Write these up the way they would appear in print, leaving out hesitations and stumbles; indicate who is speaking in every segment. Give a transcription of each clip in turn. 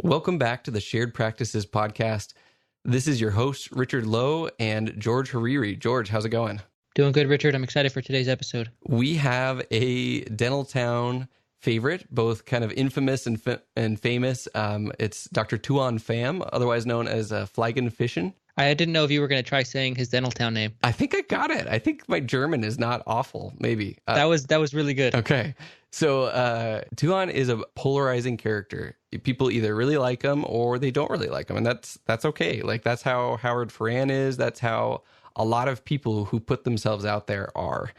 Speaker 1: Welcome back to the Shared Practices podcast. This is your host, Richard Lowe and George Hariri. George, how's it going?
Speaker 2: Doing good, Richard. I'm excited for today's episode.
Speaker 1: We have a Dentaltown favorite, both kind of infamous and famous. It's Dr. Tuan Pham, otherwise known as Flagon Fischen.
Speaker 2: I didn't know if you were going to try saying his Dentaltown name.
Speaker 1: I think I got it. I think my German is not awful, maybe.
Speaker 2: That was really good.
Speaker 1: Okay. So Tuan is a polarizing character. People either really like him or they don't really like him. And that's okay. Like, that's how Howard Farran is. That's how a lot of people who put themselves out there are.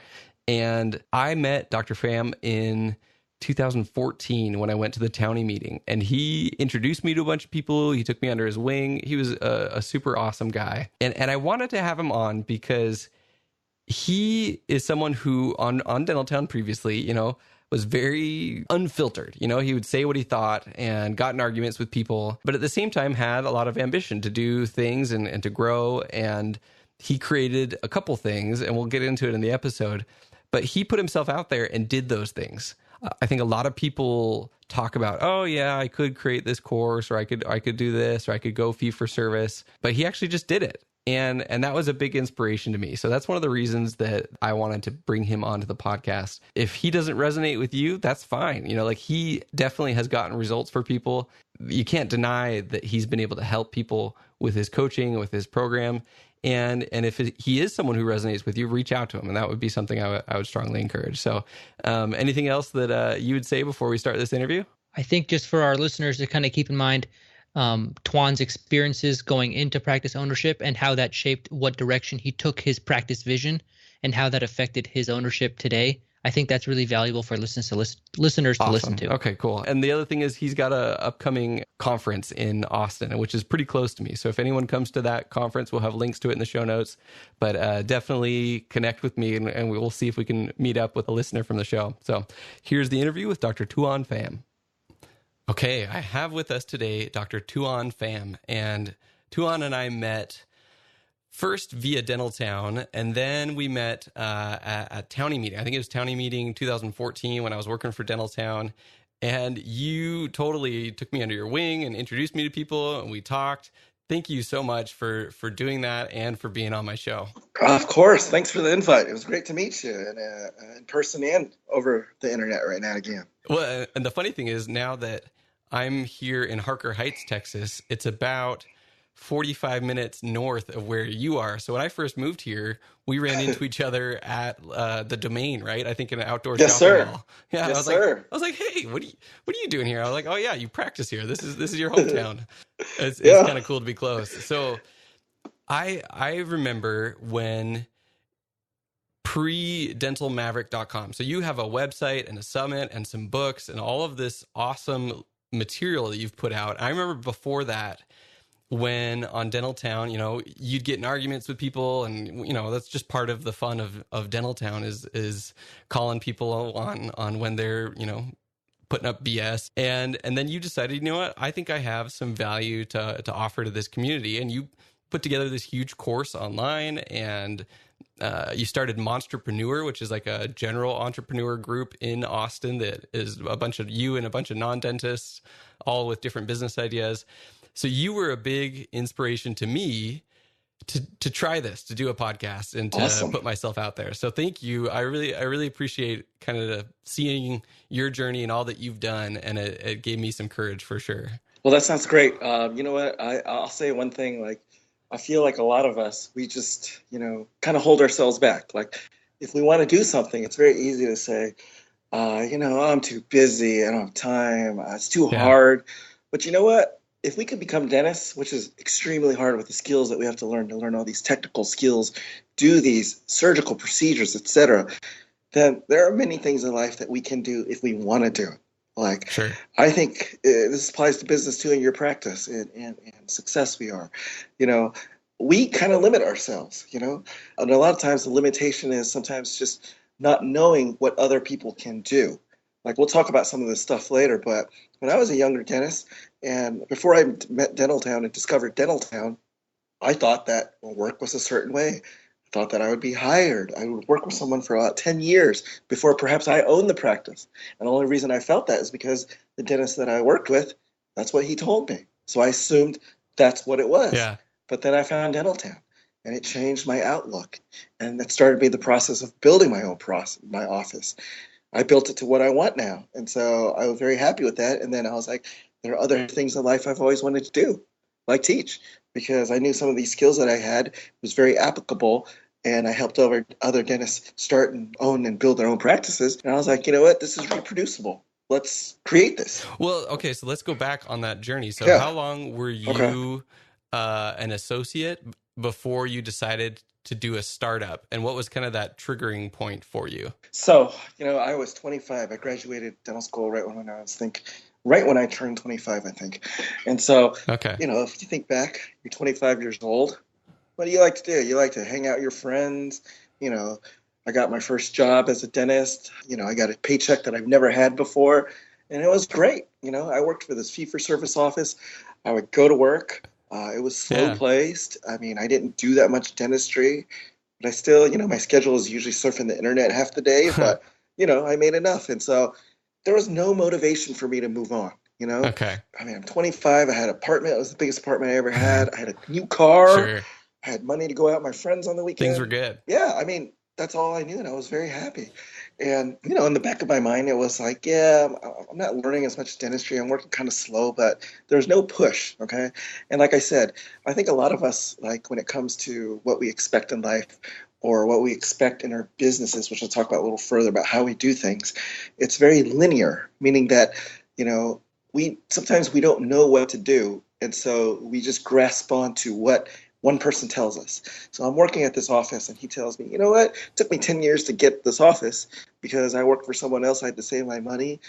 Speaker 1: And I met Dr. Pham in 2014 when I went to the Townie meeting, and he introduced me to a bunch of people. He took me under his wing. He was a super awesome guy. And I wanted to have him on because he is someone who on Dentaltown previously, was very unfiltered. He would say what he thought and got in arguments with people, but at the same time had a lot of ambition to do things and to grow. And he created a couple things, and we'll get into it in the episode, but he put himself out there and did those things. I think a lot of people talk about, oh yeah, I could create this course, or I could do this, or I could go fee for service, but he actually just did it. And that was a big inspiration to me. So that's one of the reasons that I wanted to bring him onto the podcast. If he doesn't resonate with you, that's fine. He definitely has gotten results for people. You can't deny that he's been able to help people with his coaching, with his program. And if he is someone who resonates with you, reach out to him. And that would be something I would strongly encourage. So anything else that you would say before we start this interview?
Speaker 2: I think just for our listeners to kind of keep in mind Tuan's experiences going into practice ownership and how that shaped what direction he took his practice vision and how that affected his ownership today. I think that's really valuable for listeners to listen to.
Speaker 1: Okay, cool. And the other thing is he's got an upcoming conference in Austin, which is pretty close to me. So if anyone comes to that conference, we'll have links to it in the show notes. But definitely connect with me, and we will see if we can meet up with a listener from the show. So here's the interview with Dr. Tuan Pham. Okay, I have with us today Dr. Tuan Pham. And Tuan and I met first via Dentaltown, and then we met at Townie meeting. I think it was Townie meeting 2014 when I was working for Dentaltown. And you totally took me under your wing and introduced me to people, and we talked. Thank you so much for doing that and for being on my show.
Speaker 3: Of course. Thanks for the invite. It was great to meet you in person and over the internet right now again.
Speaker 1: Well, and the funny thing is, now that I'm here in Harker Heights, Texas, it's about 45 minutes north of where you are. So when I first moved here, we ran into each other at the Domain, right? I think in an outdoor shopping mall. Yeah,
Speaker 3: yes,
Speaker 1: I was like, hey, what are you doing here? I was like, oh yeah, you practice here. This is your hometown. It's kind of cool to be close. So I remember when pre-dentalmaverick.com. So you have a website and a summit and some books and all of this awesome material that you've put out. I remember before that, when on Dentaltown, you'd get in arguments with people, and that's just part of the fun of Dentaltown is calling people on when they're putting up BS, and then you decided, what, I think I have some value to offer to this community, and you put together this huge course online, and you started Monsterpreneur, which is like a general entrepreneur group in Austin that is a bunch of you and a bunch of non-dentists, all with different business ideas. So you were a big inspiration to me to try this, to do a podcast and to put myself out there. So thank you. I really appreciate kind of seeing your journey and all that you've done. And it gave me some courage for sure.
Speaker 3: Well, that sounds great. You know what? I'll say one thing. Like, I feel like a lot of us, we just, kind of hold ourselves back. Like, if we want to do something, it's very easy to say, I'm too busy. I don't have time. It's too hard. But you know what? If we could become dentists, which is extremely hard with the skills that we have to learn all these technical skills, do these surgical procedures, etc., then there are many things in life that we can do if we want to do it. Like, sure. I think this applies to business too in your practice and success we are. We kind of limit ourselves, and a lot of times the limitation is sometimes just not knowing what other people can do. Like, we'll talk about some of this stuff later, but when I was a younger dentist, and before I met Dentaltown and discovered Dentaltown, I thought that work was a certain way. I thought that I would be hired. I would work with someone for about 10 years before perhaps I owned the practice. And the only reason I felt that is because the dentists that I worked with, That's what he told me. So I assumed that's what it was.
Speaker 1: Yeah.
Speaker 3: But then I found Dentaltown, and it changed my outlook. And that started me the process of building my office. I built it to what I want now. And so I was very happy with that. And then I was like, there are other things in life I've always wanted to do, like teach, because I knew some of these skills that I had was very applicable. And I helped other dentists start and own and build their own practices. And I was like, you know what? This is reproducible. Let's create this.
Speaker 1: Well, okay, so let's go back on that journey. So
Speaker 3: Yeah.
Speaker 1: how long were
Speaker 3: Okay.
Speaker 1: you an associate before you decided to do a startup? And what was kind of that triggering point for you?
Speaker 3: So, I was 25. I graduated dental school right when I turned 25, I think. And so,
Speaker 1: Okay.
Speaker 3: If you think back, you're 25 years old. What do you like to do? You like to hang out with your friends. I got my first job as a dentist. I got a paycheck that I've never had before. And it was great. I worked for this fee-for-service office. I would go to work. It was slow-paced. I mean, I didn't do that much dentistry. But I still, my schedule is usually surfing the internet half the day. But, I made enough. And so there was no motivation for me to move on.
Speaker 1: Okay.
Speaker 3: I mean, I'm 25. I had an apartment. It was the biggest apartment I ever had. I had a new car.
Speaker 1: Sure.
Speaker 3: I had money to go out with my friends on the weekend.
Speaker 1: Things were good.
Speaker 3: Yeah, I mean, that's all I knew, and I was very happy. And, in the back of my mind, it was like, yeah, I'm not learning as much dentistry. I'm working kind of slow, but there's no push, okay? And like I said, I think a lot of us, like when it comes to what we expect in life or what we expect in our businesses, which I'll talk about a little further about how we do things, it's very linear, meaning that, sometimes we don't know what to do. And so we just grasp on to what one person tells us. So I'm working at this office and he tells me, you know what? It took me 10 years to get this office because I worked for someone else. I had to save my money.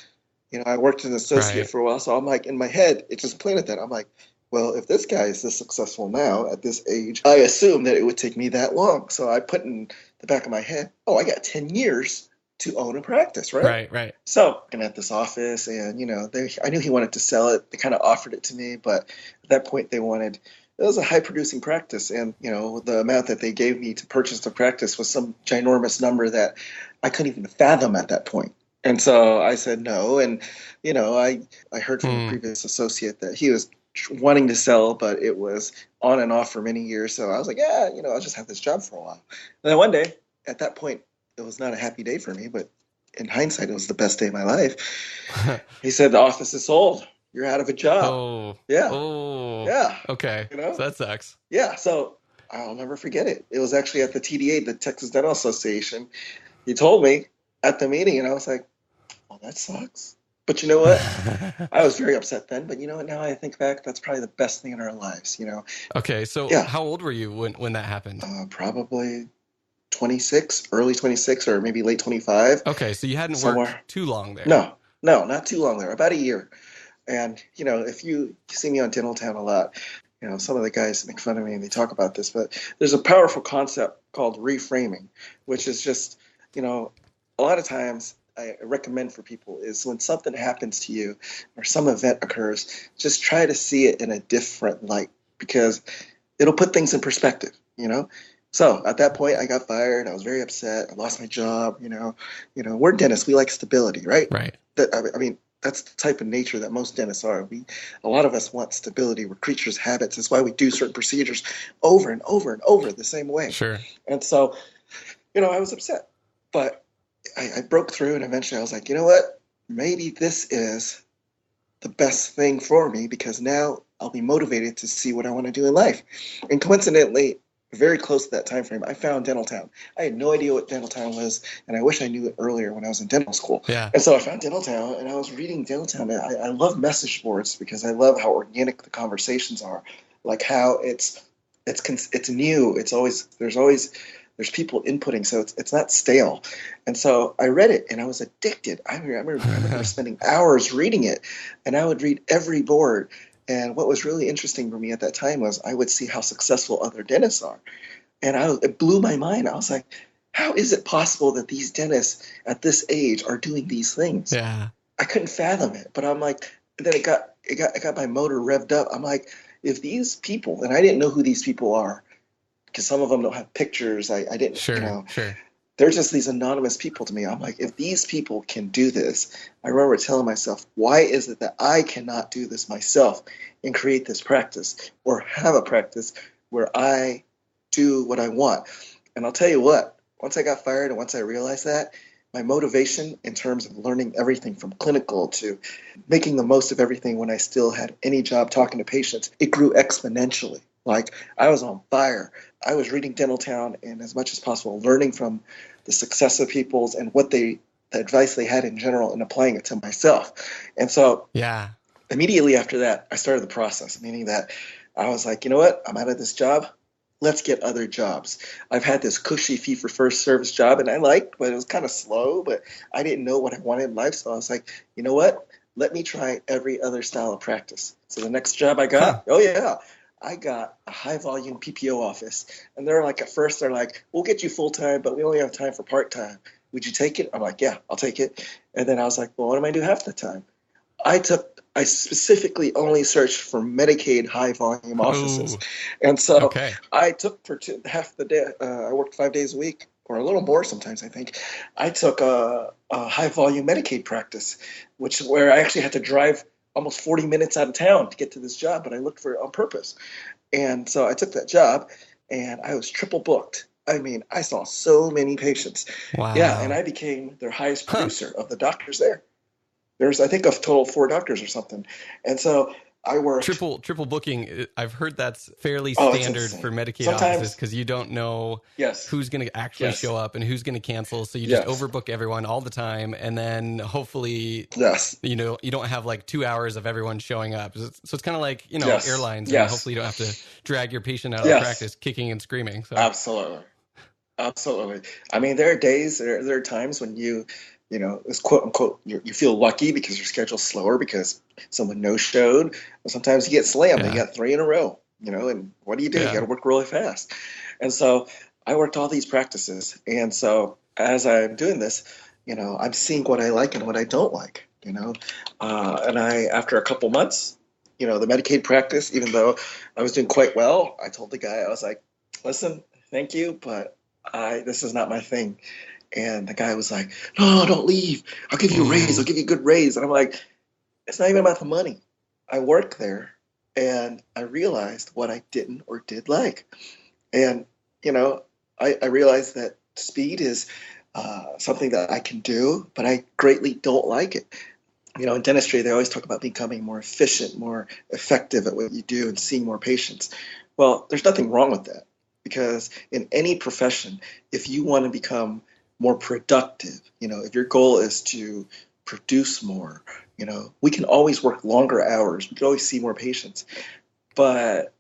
Speaker 3: I worked as an associate for a while. So I'm like, in my head, it just planted that. I'm like, well, if this guy is this successful now at this age, I assume that it would take me that long. So I put in the back of my head, I got 10 years to own a practice, right?
Speaker 1: Right.
Speaker 3: So I'm at this office and, I knew he wanted to sell it. They kind of offered it to me, but at that point it was a high producing practice. And, the amount that they gave me to purchase the practice was some ginormous number that I couldn't even fathom at that point. And so I said no. And, I heard from a previous associate that he was wanting to sell, but it was on and off for many years. So I was like, yeah, I'll just have this job for a while. And then one day, at that point, it was not a happy day for me, but in hindsight, it was the best day of my life. He said, the office is sold. You're out of a job.
Speaker 1: Oh.
Speaker 3: Yeah.
Speaker 1: Oh.
Speaker 3: Yeah.
Speaker 1: Okay. So that sucks.
Speaker 3: Yeah. So I'll never forget it. It was actually at the TDA, the Texas Dental Association. He told me at the meeting, and I was like, oh, that sucks. But you know what? I was very upset then. But you know what? Now I think back, that's probably the best thing in our lives,
Speaker 1: Okay. So how old were you when that happened?
Speaker 3: Probably 26, early 26, or maybe late 25.
Speaker 1: Okay. So you hadn't worked too long there.
Speaker 3: No, not too long there. About a year. And, if you see me on Dentaltown a lot, some of the guys make fun of me and they talk about this, but there's a powerful concept called reframing, which is just, a lot of times I recommend for people is when something happens to you or some event occurs, just try to see it in a different light because it'll put things in perspective, So at that point I got fired. I was very upset. I lost my job, we're dentists. We like stability, right?
Speaker 1: Right.
Speaker 3: I mean, that's the type of nature that most dentists are. A lot of us want stability. We're creatures of habits. That's why we do certain procedures over and over and over the same way.
Speaker 1: Sure.
Speaker 3: And so, I was upset, but I broke through and eventually I was like, you know what? Maybe this is the best thing for me because now I'll be motivated to see what I want to do in life. And coincidentally, very close to that time frame, I found Dentaltown. I had no idea what Dentaltown was, and I wish I knew it earlier when I was in dental school.
Speaker 1: Yeah.
Speaker 3: And so I found Dentaltown, and I was reading Dentaltown. And I love message boards because I love how organic the conversations are, like how it's new. There's people inputting, so it's not stale. And so I read it, and I was addicted. I remember spending hours reading it, and I would read every board. And what was really interesting for me at that time was I would see how successful other dentists are. And it blew my mind. I was like, how is it possible that these dentists at this age are doing these things?
Speaker 1: Yeah.
Speaker 3: I couldn't fathom it. But I'm like, and then it got my motor revved up. I'm like, if these people, and I didn't know who these people are, because some of them don't have pictures. I didn't,
Speaker 1: Sure.
Speaker 3: they're just these anonymous people to me. I'm like, if these people can do this, I remember telling myself, why is it that I cannot do this myself and create this practice or have a practice where I do what I want? And I'll tell you what, once I got fired and once I realized that, my motivation in terms of learning everything from clinical to making the most of everything when I still had any job talking to patients, it grew exponentially. Like, I was on fire. I was reading Dentaltown and as much as possible learning from the success of people's and the advice they had in general and applying it to myself. And so
Speaker 1: Yeah.
Speaker 3: immediately after that, I started the process, meaning that I was like, you know what? I'm out of this job. Let's get other jobs. I've had this cushy fee-for-first service job, and I liked, but it was kind of slow, but I didn't know what I wanted in life. So I was like, you know what? Let me try every other style of practice. So the next job I got, I got a high-volume PPO office. And they're like, at first, they're like, we'll get you full-time, but we only have time for part-time. Would you take it? I'm like, yeah, I'll take it. And then I was like, well, what am I do half the time? I specifically only searched for Medicaid high volume offices. And so I took for half the day, I worked 5 days a week or a little more sometimes, I think. I took a high volume Medicaid practice, where I actually had to drive almost 40 minutes out of town to get to this job, but I looked for it on purpose. And so I took that job and I was triple booked. I mean, I saw so many patients.
Speaker 1: Wow.
Speaker 3: Yeah, and I became their highest producer of the doctors there. There's, I think, a total of 4 doctors or something. And so I worked.
Speaker 1: Triple booking. I've heard that's fairly standard for Medicaid offices because you don't know who's going to actually show up and who's going to cancel. So you just overbook everyone all the time. And then hopefully, you don't have like 2 hours of everyone showing up. So it's kind of like, airlines. And hopefully you don't have to drag your patient out of practice kicking and screaming. So.
Speaker 3: Absolutely. I mean, there are days, there are times when it's quote unquote, you feel lucky because your schedule's slower because someone no-showed. But sometimes you get slammed. You got 3 in a row, and what do? You got to work really fast. And so I worked all these practices. And so as I'm doing this, I'm seeing what I like and what I don't like, and after a couple months, the Medicaid practice, even though I was doing quite well, I told the guy, I was like, listen, thank you, but this is not my thing. And the guy was like, no, don't leave. I'll give you a raise. I'll give you a good raise. And I'm like, it's not even about the money. I worked there and I realized what I didn't or did like. And, I realized that speed is something that I can do, but I greatly don't like it. In dentistry, they always talk about becoming more efficient, more effective at what you do and seeing more patients. Well, there's nothing wrong with that because in any profession, if you want to become more productive, if your goal is to produce more, we can always work longer hours. We can always see more patients. But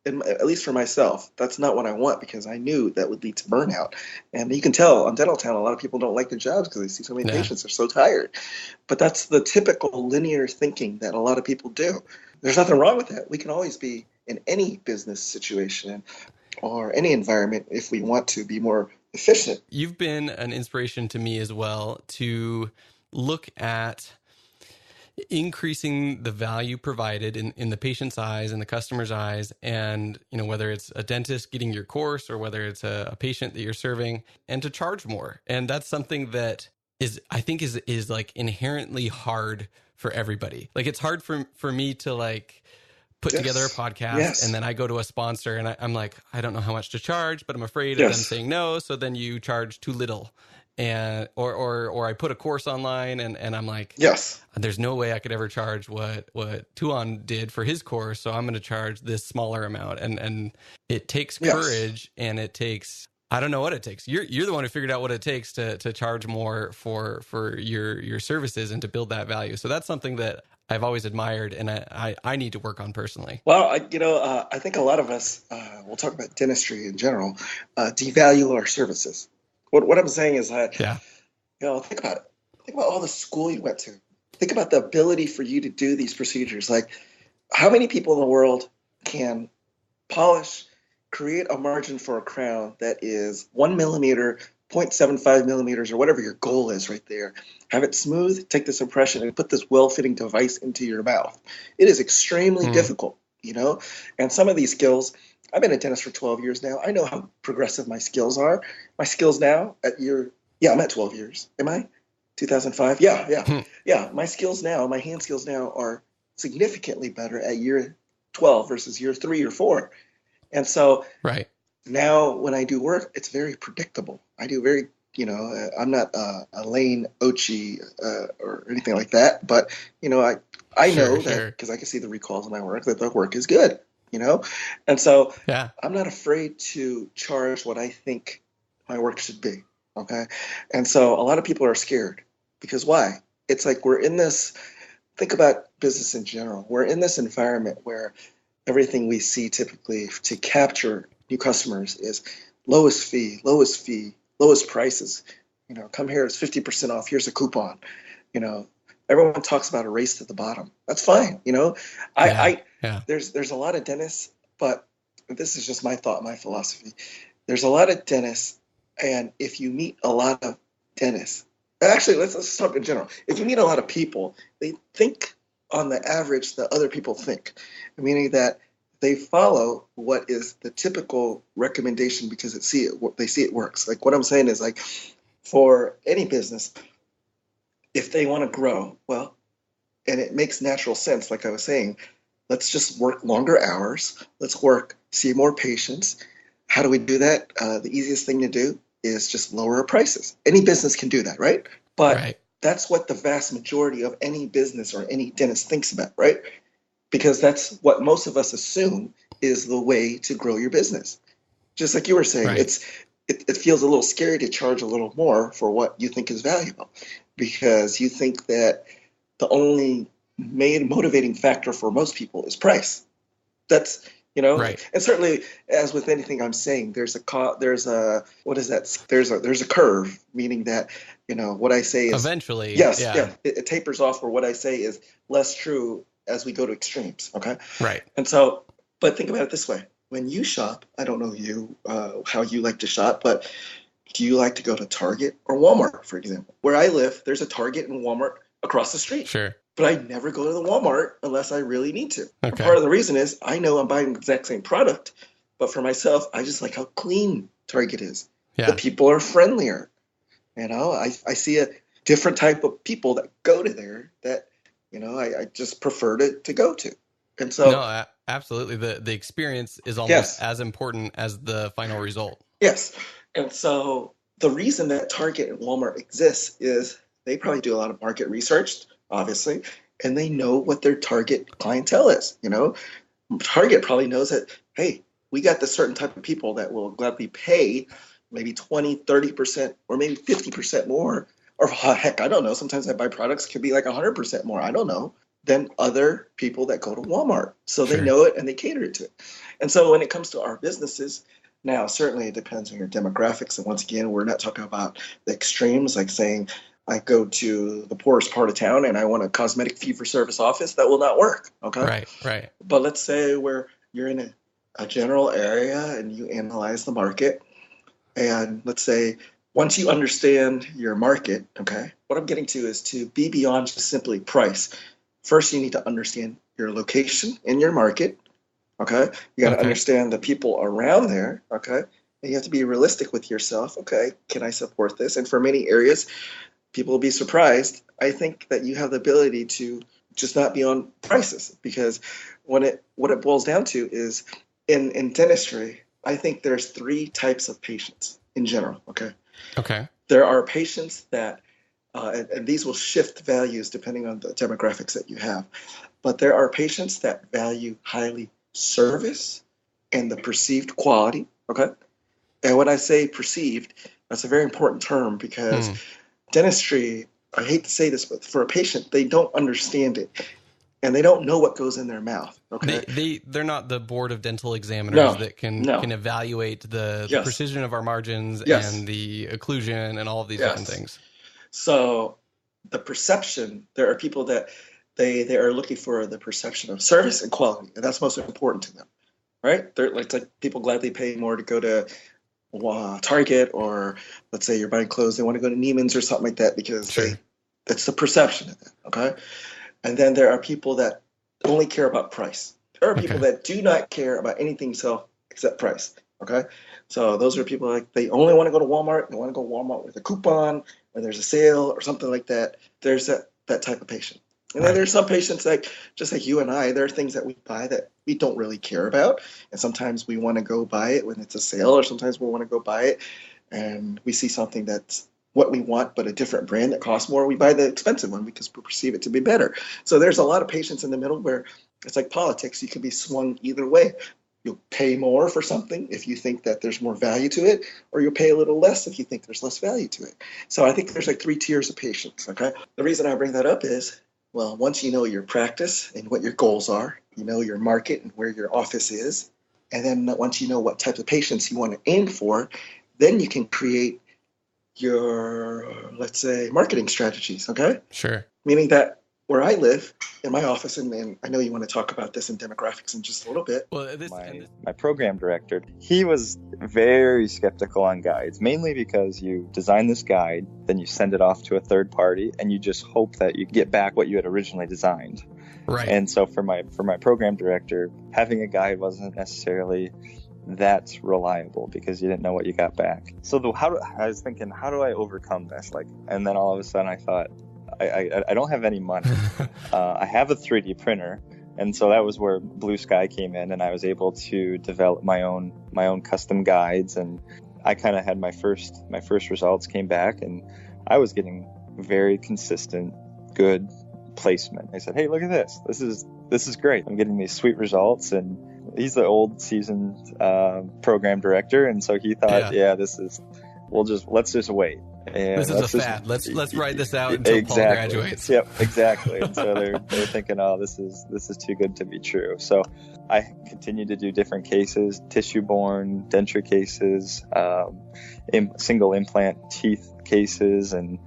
Speaker 3: at least for myself, that's not what I want because I knew that would lead to burnout. And you can tell on Dentaltown, a lot of people don't like their jobs because they see so many patients. They're so tired. But that's the typical linear thinking that a lot of people do. There's nothing wrong with that. We can always be in any business situation or any environment if we want to be more efficient.
Speaker 1: You've been an inspiration to me as well to look at increasing the value provided in the patient's eyes and the customer's eyes. And, whether it's a dentist getting your course or whether it's a patient that you're serving, and to charge more. And that's something that I think is like inherently hard for everybody. Like it's hard for me to like put together a podcast and then I go to a sponsor and I'm like, I don't know how much to charge, but I'm afraid of them saying no. So then you charge too little. And or I put a course online and I'm like, there's no way I could ever charge what Tuan did for his course, so I'm going to charge this smaller amount. And it takes courage and it takes, I don't know what it takes. You're the one who figured out what it takes to charge more for your services and to build that value. So that's something that I've always admired and I need to work on personally.
Speaker 3: Well, I think a lot of us, we'll talk about dentistry in general, devalue our services. What I'm saying is that, think about it. Think about all the school you went to. Think about the ability for you to do these procedures. Like, how many people in the world can polish, create a margin for a crown that is 1 millimeter, 0.75 millimeters, or whatever your goal is right there. Have it smooth, take this impression, and put this well-fitting device into your mouth. It is extremely difficult. And some of these skills, I've been a dentist for 12 years now. I know how progressive my skills are. My skills now I'm at 12 years. Am I? 2005? Yeah. My skills now, my hand skills now are significantly better at year 12 versus year 3 or 4. And so
Speaker 1: right.
Speaker 3: now when I do work, it's very predictable. I do very, I'm not a Lane Ochi or anything like that, but, I know that because I can see the recalls of my work, that the work is good, And so I'm not afraid to charge what I think my work should be, okay? And so a lot of people are scared because why? It's like we're in this, think about business in general. We're in this environment where everything we see typically to capture new customers is lowest fee, lowest prices. Come here, it's 50% off. Here's a coupon. Everyone talks about a race to the bottom. That's fine. There's a lot of dentists, but this is just my thought, my philosophy. There's a lot of dentists, and if you meet a lot of dentists, actually, let's talk in general. If you meet a lot of people, they think on the average that other people think, meaning that they follow what is the typical recommendation because they see it works. Like what I'm saying is like for any business, if they want to grow, well, and it makes natural sense, like I was saying, let's just work longer hours. Let's see more patients. How do we do that? The easiest thing to do is just lower our prices. Any business can do that, right? But that's what the vast majority of any business or any dentist thinks about, right? Because that's what most of us assume is the way to grow your business. Just like you were saying, it feels a little scary to charge a little more for what you think is valuable because you think that the only main motivating factor for most people is price. That's, and certainly as with anything I'm saying, there's a curve, meaning that, what I say is
Speaker 1: eventually,
Speaker 3: it tapers off where what I say is less true as we go to extremes. Okay.
Speaker 1: Right.
Speaker 3: And so, but think about it this way. When you shop, I don't know how you like to shop, but do you like to go to Target or Walmart, for example? Where I live, there's a Target and Walmart across the street.
Speaker 1: Sure.
Speaker 3: But I never go to the Walmart unless I really need to.
Speaker 1: Okay.
Speaker 3: Part of the reason is I know I'm buying the exact same product, but for myself, I just like how clean Target is. Yeah. The people are friendlier. I see a different type of people that go to there that, I just prefer to go to. And so
Speaker 1: no, absolutely. The experience is almost as important as the final result.
Speaker 3: Yes. And so the reason that Target and Walmart exists is they probably do a lot of market research, obviously, and they know what their target clientele is. Target probably knows that, hey, we got this certain type of people that will gladly pay maybe 20, 30%, or maybe 50% more. Or heck, I don't know. Sometimes I buy products could be like 100% more. I don't know. Than other people that go to Walmart. So they know it and they cater to it. And so when it comes to our businesses, now certainly it depends on your demographics. And once again, we're not talking about the extremes, like saying I go to the poorest part of town and I want a cosmetic fee-for-service office. That will not work. Okay.
Speaker 1: Right.
Speaker 3: But let's say where you're in a general area and you analyze the market. And let's say once you understand your market, okay, what I'm getting to is to be beyond just simply price. First, you need to understand your location in your market, okay? You got to understand the people around there, okay? And you have to be realistic with yourself, okay? Can I support this? And for many areas, people will be surprised. I think that you have the ability to just not be on prices because what it boils down to is in dentistry, I think there's 3 types of patients in general, okay?
Speaker 1: Okay.
Speaker 3: There are patients that and these will shift values depending on the demographics that you have. But there are patients that value highly service and the perceived quality, okay? And when I say perceived, that's a very important term because dentistry, I hate to say this, but for a patient, they don't understand it. And they don't know what goes in their mouth, okay?
Speaker 1: They're not the board of dental examiners that can evaluate the precision of our margins and the occlusion and all of these different things.
Speaker 3: So the perception, there are people that they are looking for the perception of service and quality, and that's most important to them, right? They're like people gladly pay more to go to Target, or let's say you're buying clothes, they want to go to Neiman's or something like that because that's the perception of it, okay? And then there are people that only care about price. There are people that do not care about anything except price. Okay. So those are people like they only want to go to Walmart. They want to go to Walmart with a coupon or there's a sale or something like that. There's that type of patient. And then there's some patients like just like you and I, there are things that we buy that we don't really care about. And sometimes we want to go buy it when it's a sale, or sometimes we want to go buy it and we see something that's what we want, but a different brand that costs more. We buy the expensive one because we perceive it to be better. So there's a lot of patients in the middle where it's like politics. You can be swung either way. You'll pay more for something if you think that there's more value to it, or you'll pay a little less if you think there's less value to it. So I think there's like 3 tiers of patients, okay? The reason I bring that up is, well, once you know your practice and what your goals are, you know your market and where your office is, and then once you know what type of patients you want to aim for, then you can create your, let's say, marketing strategies, okay?
Speaker 1: Sure.
Speaker 3: Meaning that where I live, in my office, and I know you want to talk about this in demographics in just a little bit.
Speaker 1: Well,
Speaker 4: my program director, he was very skeptical on guides, mainly because you design this guide, then you send it off to a third party, and you just hope that you get back what you had originally designed.
Speaker 1: Right.
Speaker 4: And so for my program director, having a guide wasn't necessarily that reliable because you didn't know what you got back. So I was thinking, how do I overcome this? And then all of a sudden I thought, I don't have any money. I have a 3D printer, and so that was where Blue Sky came in, and I was able to develop my own custom guides, and I kind of had my first results came back, and I was getting very consistent, good placement. I said, "Hey, look at this! This is great! I'm getting these sweet results." And he's the old seasoned program director, and so he thought, let's just wait. And
Speaker 1: this is a fad. Let's ride this out until Paul graduates.
Speaker 4: Yep, exactly. And so they're thinking, oh, this is too good to be true. So I continued to do different cases, tissue-borne, denture cases, single implant teeth cases, and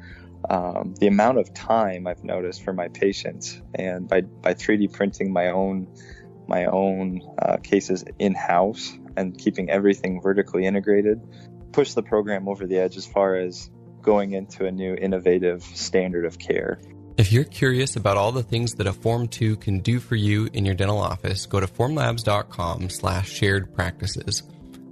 Speaker 4: the amount of time I've noticed for my patients, and by 3D printing my own cases in-house and keeping everything vertically integrated, pushed the program over the edge as far as going into a new innovative standard of care.
Speaker 1: If you're curious about all the things that a Form 2 can do for you in your dental office, go to formlabs.com/shared practices.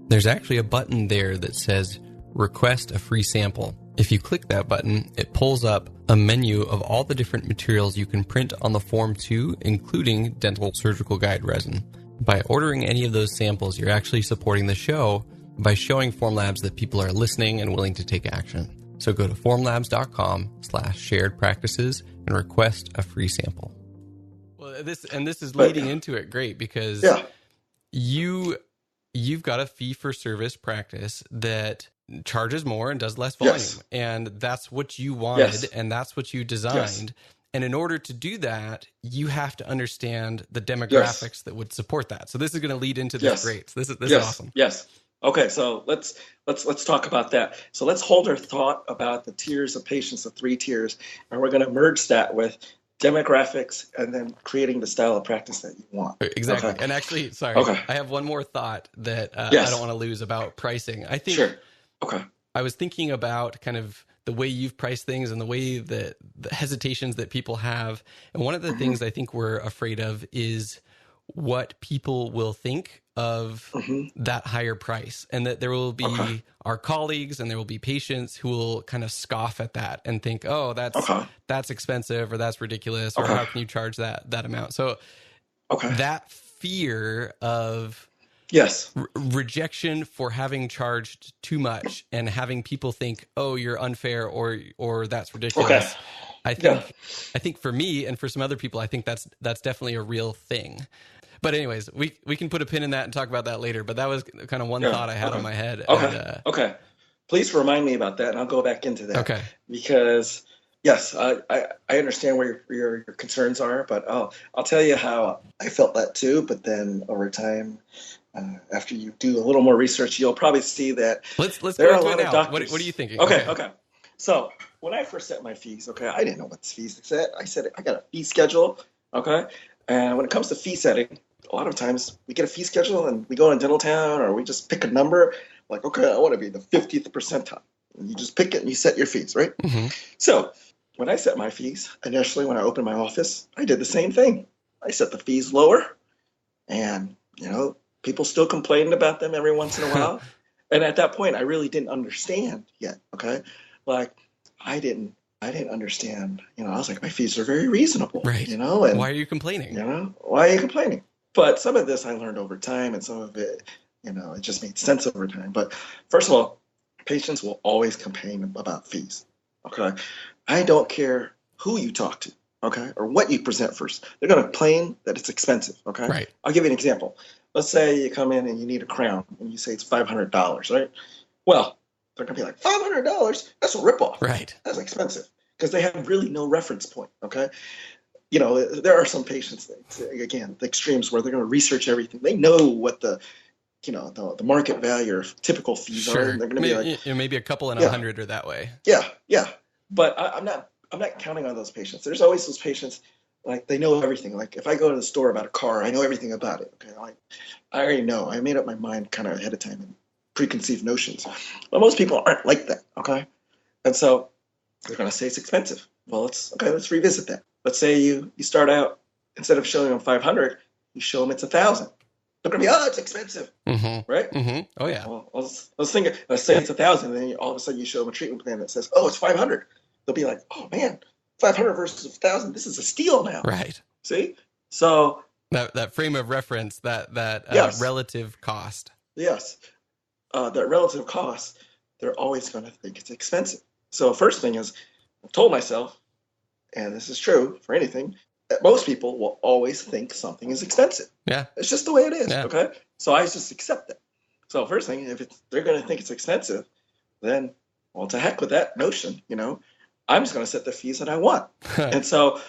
Speaker 1: There's actually a button there that says request a free sample. If you click that button, it pulls up a menu of all the different materials you can print on the Form 2, including dental surgical guide resin. By ordering any of those samples, you're actually supporting the show by showing Formlabs that people are listening and willing to take action. So go to formlabs.com/shared practices and request a free sample. Well, this is leading into it great because you've got a fee for service practice that charges more and does less volume. Yes. And that's what you wanted and that's what you designed. Yes. And in order to do that, you have to understand the demographics that would support that. So this is going to lead into this great. So this is awesome.
Speaker 3: Yes. Okay, so let's talk about that. So let's hold our thought about the tiers of patients, the 3 tiers, and we're going to merge that with demographics and then creating the style of practice that you want.
Speaker 1: Exactly. Okay. And actually, I have one more thought that I don't want to lose about pricing. I think I was thinking about kind of the way you've priced things and the way that the hesitations that people have. And one of the things I think we're afraid of is what people will think of that higher price, and that there will be our colleagues and there will be patients who will kind of scoff at that and think, oh, that's expensive, or that's ridiculous, or how can you charge that amount? So that fear of rejection for having charged too much and having people think, oh, you're unfair, or that's ridiculous. I think for me and for some other people, I think that's definitely a real thing. But anyways, we can put a pin in that and talk about that later. But that was kind of one thought I had on my head.
Speaker 3: Okay. Please remind me about that, and I'll go back into that.
Speaker 1: Okay.
Speaker 3: Because I understand where your concerns are, but I'll tell you how I felt that too. But then over time, after you do a little more research, you'll probably see that
Speaker 1: let's go into it now. What are you thinking?
Speaker 3: Okay. So when I first set my fees, I didn't know what the fees set. I said I got a fee schedule. And when it comes to fee setting, a lot of times we get a fee schedule and we go in Dental Town, or we just pick a number like, I want to be the 50th percentile. And you just pick it and you set your fees, right? Mm-hmm. So when I set my fees, initially when I opened my office, I did the same thing. I set the fees lower And, people still complained about them every once in a while. And at that point, I really didn't understand yet. Okay. Like I didn't understand, I was like, my fees are very reasonable,
Speaker 1: Right.
Speaker 3: and
Speaker 1: why are you complaining?
Speaker 3: Why are you complaining? But some of this I learned over time, and some of it, it just made sense over time. But first of all, patients will always complain about fees. Okay. I don't care who you talk to, okay, or what you present first. They're going to complain that it's expensive. Okay.
Speaker 1: Right.
Speaker 3: I'll give you an example. Let's say you come in and you need a crown and you say it's $500, right? Well, they're going to be like, $500? That's a ripoff.
Speaker 1: Right.
Speaker 3: That's expensive, because they have really no reference point. Okay. There are some patients that, again, the extremes where they're going to research everything. They know what the market value of typical fees are. And they're going to be like,
Speaker 1: maybe a couple and 100 are that way.
Speaker 3: Yeah. But I'm not counting on those patients. There's always those patients, like they know everything. Like if I go to the store about a car, I know everything about it. Okay. Like I already know. I made up my mind kind of ahead of time and preconceived notions. But most people aren't like that. Okay. And so they're going to say it's expensive. Well, let's revisit that. Let's say you start out, instead of showing them 500, you show them it's 1,000. They're going to be, it's expensive.
Speaker 1: Mm-hmm.
Speaker 3: Right?
Speaker 1: Mm-hmm. Oh, yeah.
Speaker 3: Well, let's say it's 1,000, and then all of a sudden you show them a treatment plan that says, it's 500. They'll be like, oh man, 500 versus 1,000. This is a steal now.
Speaker 1: Right.
Speaker 3: See? So
Speaker 1: that frame of reference, that
Speaker 3: yes.
Speaker 1: relative cost.
Speaker 3: Yes. That relative cost, they're always going to think it's expensive. So first thing is, I've told myself, and this is true for anything, that most people will always think something is expensive.
Speaker 1: Yeah.
Speaker 3: It's just the way it is.
Speaker 1: Yeah.
Speaker 3: Okay. So I just accept that. So first thing, if they're going to think it's expensive, then, well, to heck with that notion, I'm just going to set the fees that I want. And so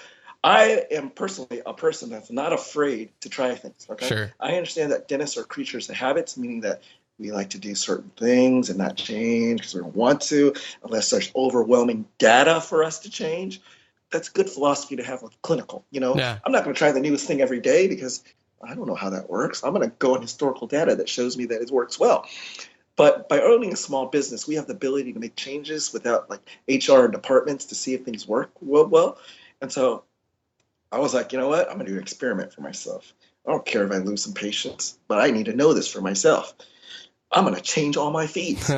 Speaker 3: I am personally a person that's not afraid to try things. Okay.
Speaker 1: Sure.
Speaker 3: I understand that dentists are creatures of habits, meaning that we like to do certain things and not change because we don't want to, unless there's overwhelming data for us to change. That's good philosophy to have with clinical.
Speaker 1: Yeah.
Speaker 3: I'm not going to try the newest thing every day because I don't know how that works. I'm going to go on historical data that shows me that it works well. But by owning a small business, we have the ability to make changes without like HR departments to see if things work well. And so I was like, you know what? I'm going to do an experiment for myself. I don't care if I lose some patients, but I need to know this for myself. I'm going to change all my fees.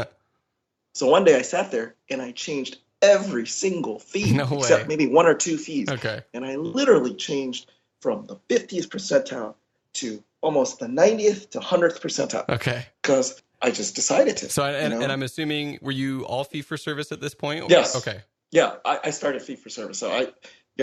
Speaker 3: So one day I sat there and I changed every single fee except maybe one or two fees.
Speaker 1: Okay.
Speaker 3: And I literally changed from the 50th percentile to almost the 90th to 100th percentile.
Speaker 1: Okay.
Speaker 3: Because I just decided to.
Speaker 1: So, and I'm assuming, were you all fee for service at this point?
Speaker 3: Yes.
Speaker 1: Okay.
Speaker 3: Yeah, I started fee for service. So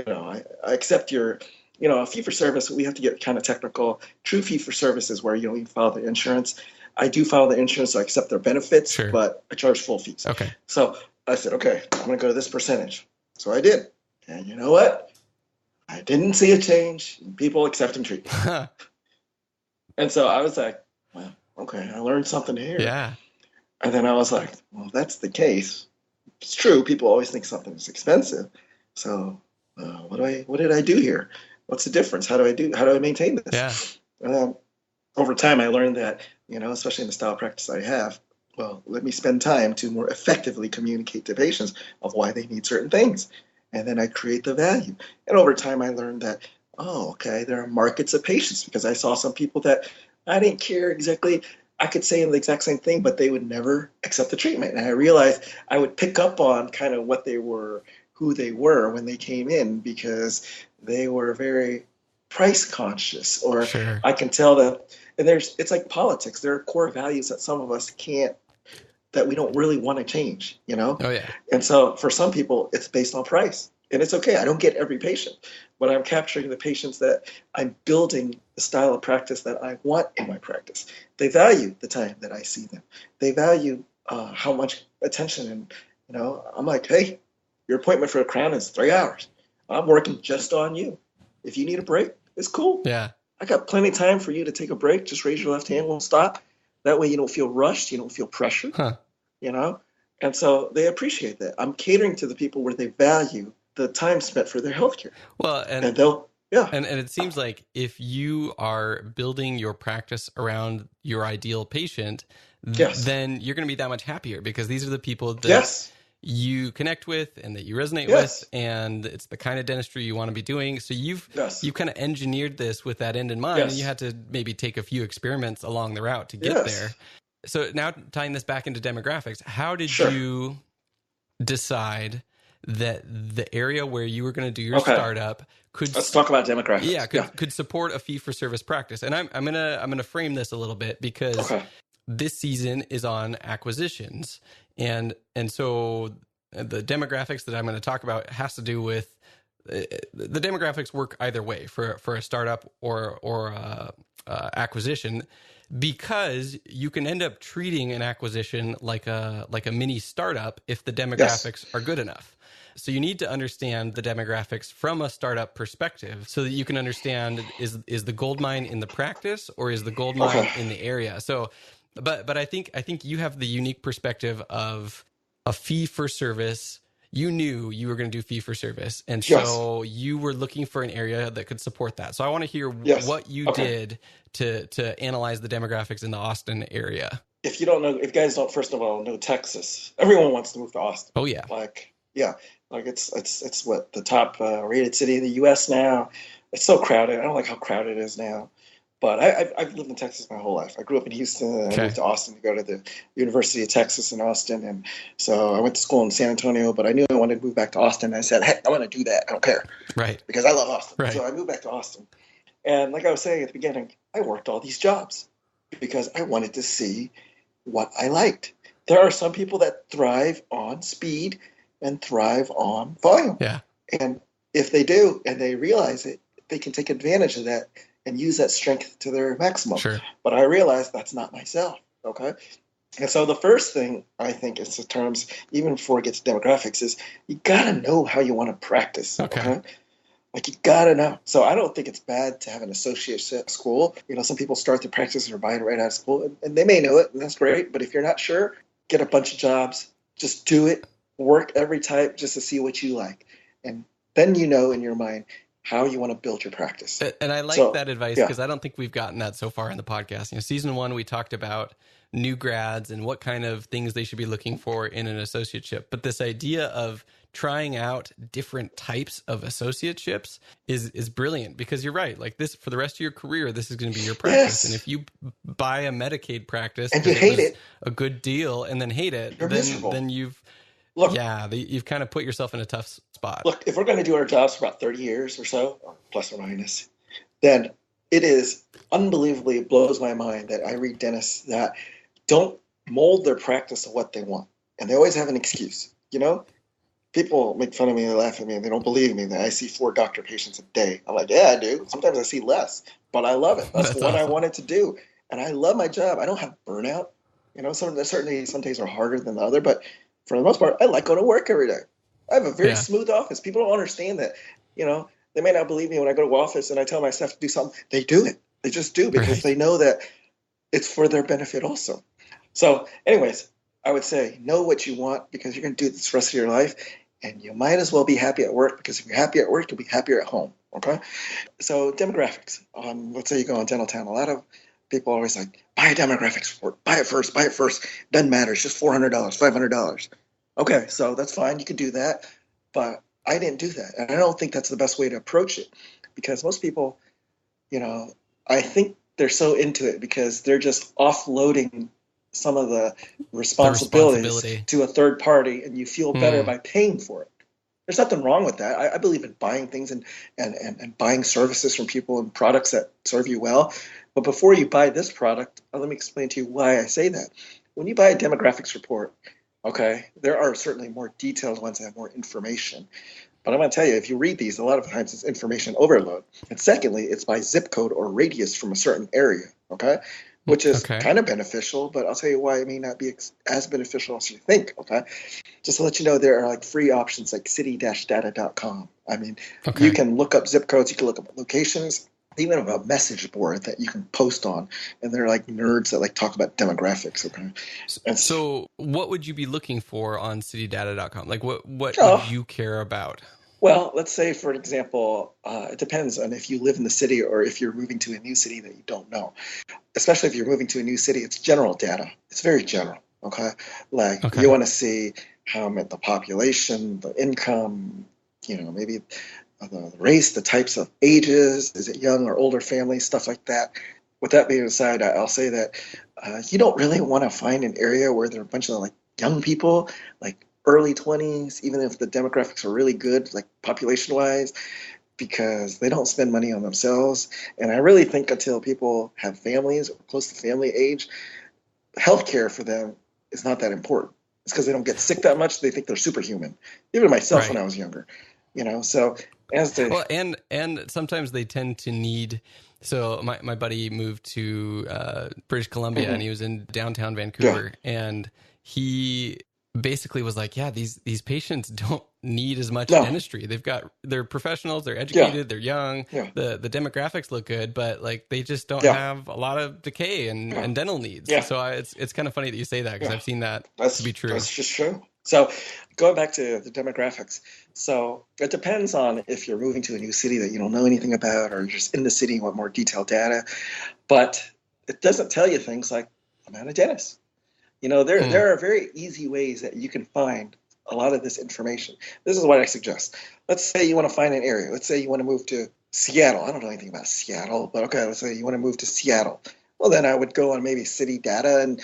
Speaker 3: I accept your, a fee for service. We have to get kind of technical. True fee for service is where you file the insurance. I do file the insurance, so I accept their benefits, sure, but I charge full fees.
Speaker 1: Okay.
Speaker 3: So I said, okay, I'm going to go to this percentage. So I did. And you know what? I didn't see a change in people accepting treatment. And so I was like, well, okay, I learned something here.
Speaker 1: Yeah.
Speaker 3: And then I was like, well, if that's the case, it's true. People always think something is expensive. So what did I do here? What's the difference? How do I maintain this?
Speaker 1: Yeah.
Speaker 3: Over time, I learned that, especially in the style practice I have, well, let me spend time to more effectively communicate to patients of why they need certain things. And then I create the value. And over time, I learned that, there are markets of patients, because I saw some people that I didn't care exactly. I could say the exact same thing, but they would never accept the treatment. And I realized I would pick up on kind of what they were, who they were when they came in, because they were very price conscious, or
Speaker 1: sure,
Speaker 3: I can tell that. And it's like politics. There are core values that some of us that we don't really want to change,
Speaker 1: Oh, yeah.
Speaker 3: And so for some people, it's based on price. And it's okay. I don't get every patient, but I'm capturing the patients that I'm building the style of practice that I want in my practice. They value the time that I see them. They value how much attention. And, I'm like, hey, your appointment for a crown is 3 hours. I'm working just on you. If you need a break, it's cool.
Speaker 1: Yeah.
Speaker 3: I got plenty of time for you to take a break. Just raise your left hand. We'll stop. That way you don't feel rushed. You don't feel pressured.
Speaker 1: Huh.
Speaker 3: And so they appreciate that. I'm catering to the people where they value the time spent for their healthcare.
Speaker 1: Well, and
Speaker 3: they'll, yeah.
Speaker 1: And it seems like if you are building your practice around your ideal patient,
Speaker 3: yes,
Speaker 1: then you're going to be that much happier, because these are the people that,
Speaker 3: yes,
Speaker 1: you connect with and that you resonate
Speaker 3: Yes.
Speaker 1: with, and it's the kind of dentistry you want to be doing. So you've
Speaker 3: Yes.
Speaker 1: kind of engineered this with that end in mind,
Speaker 3: Yes.
Speaker 1: and you had to maybe take a few experiments along the route to get
Speaker 3: Yes.
Speaker 1: there. So now tying this back into demographics, how did
Speaker 3: Sure.
Speaker 1: you decide that the area where you were going to do your
Speaker 3: Okay.
Speaker 1: startup could
Speaker 3: Let's talk about demographics.
Speaker 1: yeah could support a fee for service practice? And I'm gonna frame this a little bit because
Speaker 3: Okay.
Speaker 1: this season is on acquisitions, and so the demographics that I'm going to talk about has to do with the demographics work either way for a startup or acquisition, because you can end up treating an acquisition like a mini startup if the demographics are good enough. So you need to understand the demographics from a startup perspective so that you can understand is the gold mine in the practice or is the gold mine in the area. So but I think you have the unique perspective of a fee for service. You knew you were going to do fee for service, and so you were looking for an area that could support that. So I want to hear what you did to analyze the demographics in the Austin area.
Speaker 3: If you guys don't, first of all, know Texas, everyone wants to move to Austin.
Speaker 1: Oh yeah,
Speaker 3: it's what the top rated city in the U.S. now. It's so crowded. I don't like how crowded it is now. But I've lived in Texas my whole life. I grew up in Houston, and I moved to Austin to go to the University of Texas in Austin. And so I went to school in San Antonio, but I knew I wanted to move back to Austin. I said, hey, I want to do that. I don't care.
Speaker 1: Right.
Speaker 3: Because I love Austin.
Speaker 1: Right.
Speaker 3: So I moved back to Austin. And like I was saying at the beginning, I worked all these jobs because I wanted to see what I liked. There are some people that thrive on speed and thrive on volume.
Speaker 1: Yeah.
Speaker 3: And if they do and they realize it, they can take advantage of that and use that strength to their maximum.
Speaker 1: Sure.
Speaker 3: But I realized that's not myself, okay? And so the first thing I think is in terms, even before it gets to demographics, is you got to know how you want to practice, okay? Like you got to know. So I don't think it's bad to have an associate at school. Some people start their practice or buy it right out of school, and they may know it, and that's great. But if you're not sure, get a bunch of jobs. Just do it. Work every type just to see what you like. And then you know in your mind how you want to build your practice.
Speaker 1: And I like that advice because I don't think we've gotten that so far in the podcast. Season 1, we talked about new grads and what kind of things they should be looking for in an associateship. But this idea of trying out different types of associateships is brilliant, because you're right. Like this, for the rest of your career, this is going to be your practice. Yes. And if you buy a Medicaid practice
Speaker 3: and you hate it,
Speaker 1: a good deal, and then hate it, then you've you've kind of put yourself in a tough spot.
Speaker 3: Look, if we're going to do our jobs for about 30 years or so, or plus or minus, then it is unbelievably, it blows my mind that I read dentists that don't mold their practice to what they want. And they always have an excuse. People make fun of me, they laugh at me, and they don't believe me that I see 4 doctor patients a day. I'm like, yeah, I do. Sometimes I see less, but I love it. That's what awesome. I wanted to do. And I love my job. I don't have burnout. Certainly some days are harder than the other, but for the most part, I like going to work every day. I have a very smooth office. People don't understand that. They may not believe me when I go to office and I tell my staff to do something. They do it. They just do, because they know that it's for their benefit also. So anyways, I would say know what you want, because you're going to do this the rest of your life, and you might as well be happy at work, because if you're happy at work, you'll be happier at home. Okay. So demographics. Let's say you go on Dental Town. A lot of people are always like, buy a demographics report. Buy it first. Doesn't matter. It's just $400, $500. Okay, so that's fine. You can do that. But I didn't do that. And I don't think that's the best way to approach it, because most people, I think they're so into it because they're just offloading some of the responsibilities to a third party, and you feel better by paying for it. There's nothing wrong with that. I believe in buying things and buying services from people and products that serve you well. But before you buy this product, let me explain to you why I say that. When you buy a demographics report, okay, there are certainly more detailed ones that have more information. But I'm going to tell you, if you read these, a lot of times it's information overload. And secondly, it's by zip code or radius from a certain area, okay, which is kind of beneficial, but I'll tell you why it may not be as beneficial as you think, okay? Just to let you know, there are like free options like city-data.com. I mean, you can look up zip codes, you can look up locations, even have a message board that you can post on, and they're like nerds that like talk about demographics. Okay.
Speaker 1: And so what would you be looking for on citydata.com? Like what would you care about?
Speaker 3: Well, let's say, for example, it depends on if you live in the city or if you're moving to a new city that you don't know. Especially if you're moving to a new city, it's general data. It's very general. Okay. You want to see the population, the income, maybe the race, the types of ages, is it young or older families, stuff like that. With that being aside, I'll say that you don't really want to find an area where there are a bunch of like young people, like early 20s, even if the demographics are really good, like population-wise, because they don't spend money on themselves. And I really think until people have families or close to family age, healthcare for them is not that important. It's because they don't get sick that much. They think they're superhuman. Even myself when I was younger, so as the
Speaker 1: well, and sometimes they tend to need. So my buddy moved to British Columbia, and he was in downtown Vancouver, and he basically was like, yeah, these patients don't need as much dentistry. They're professionals, they're educated, they're young, the demographics look good, but like they just don't have a lot of decay and dental needs. So it's kind of funny that you say that, because I've seen that to be true.
Speaker 3: That's just true. So going back to the demographics, so it depends on if you're moving to a new city that you don't know anything about, or you're just in the city and want more detailed data, but it doesn't tell you things like amount of dentists. There are very easy ways that you can find a lot of this information. This is what I suggest. Let's say you want to find an area. Let's say you want to move to Seattle. I don't know anything about Seattle, but okay, let's say you want to move to Seattle. Well, then I would go on maybe city data and,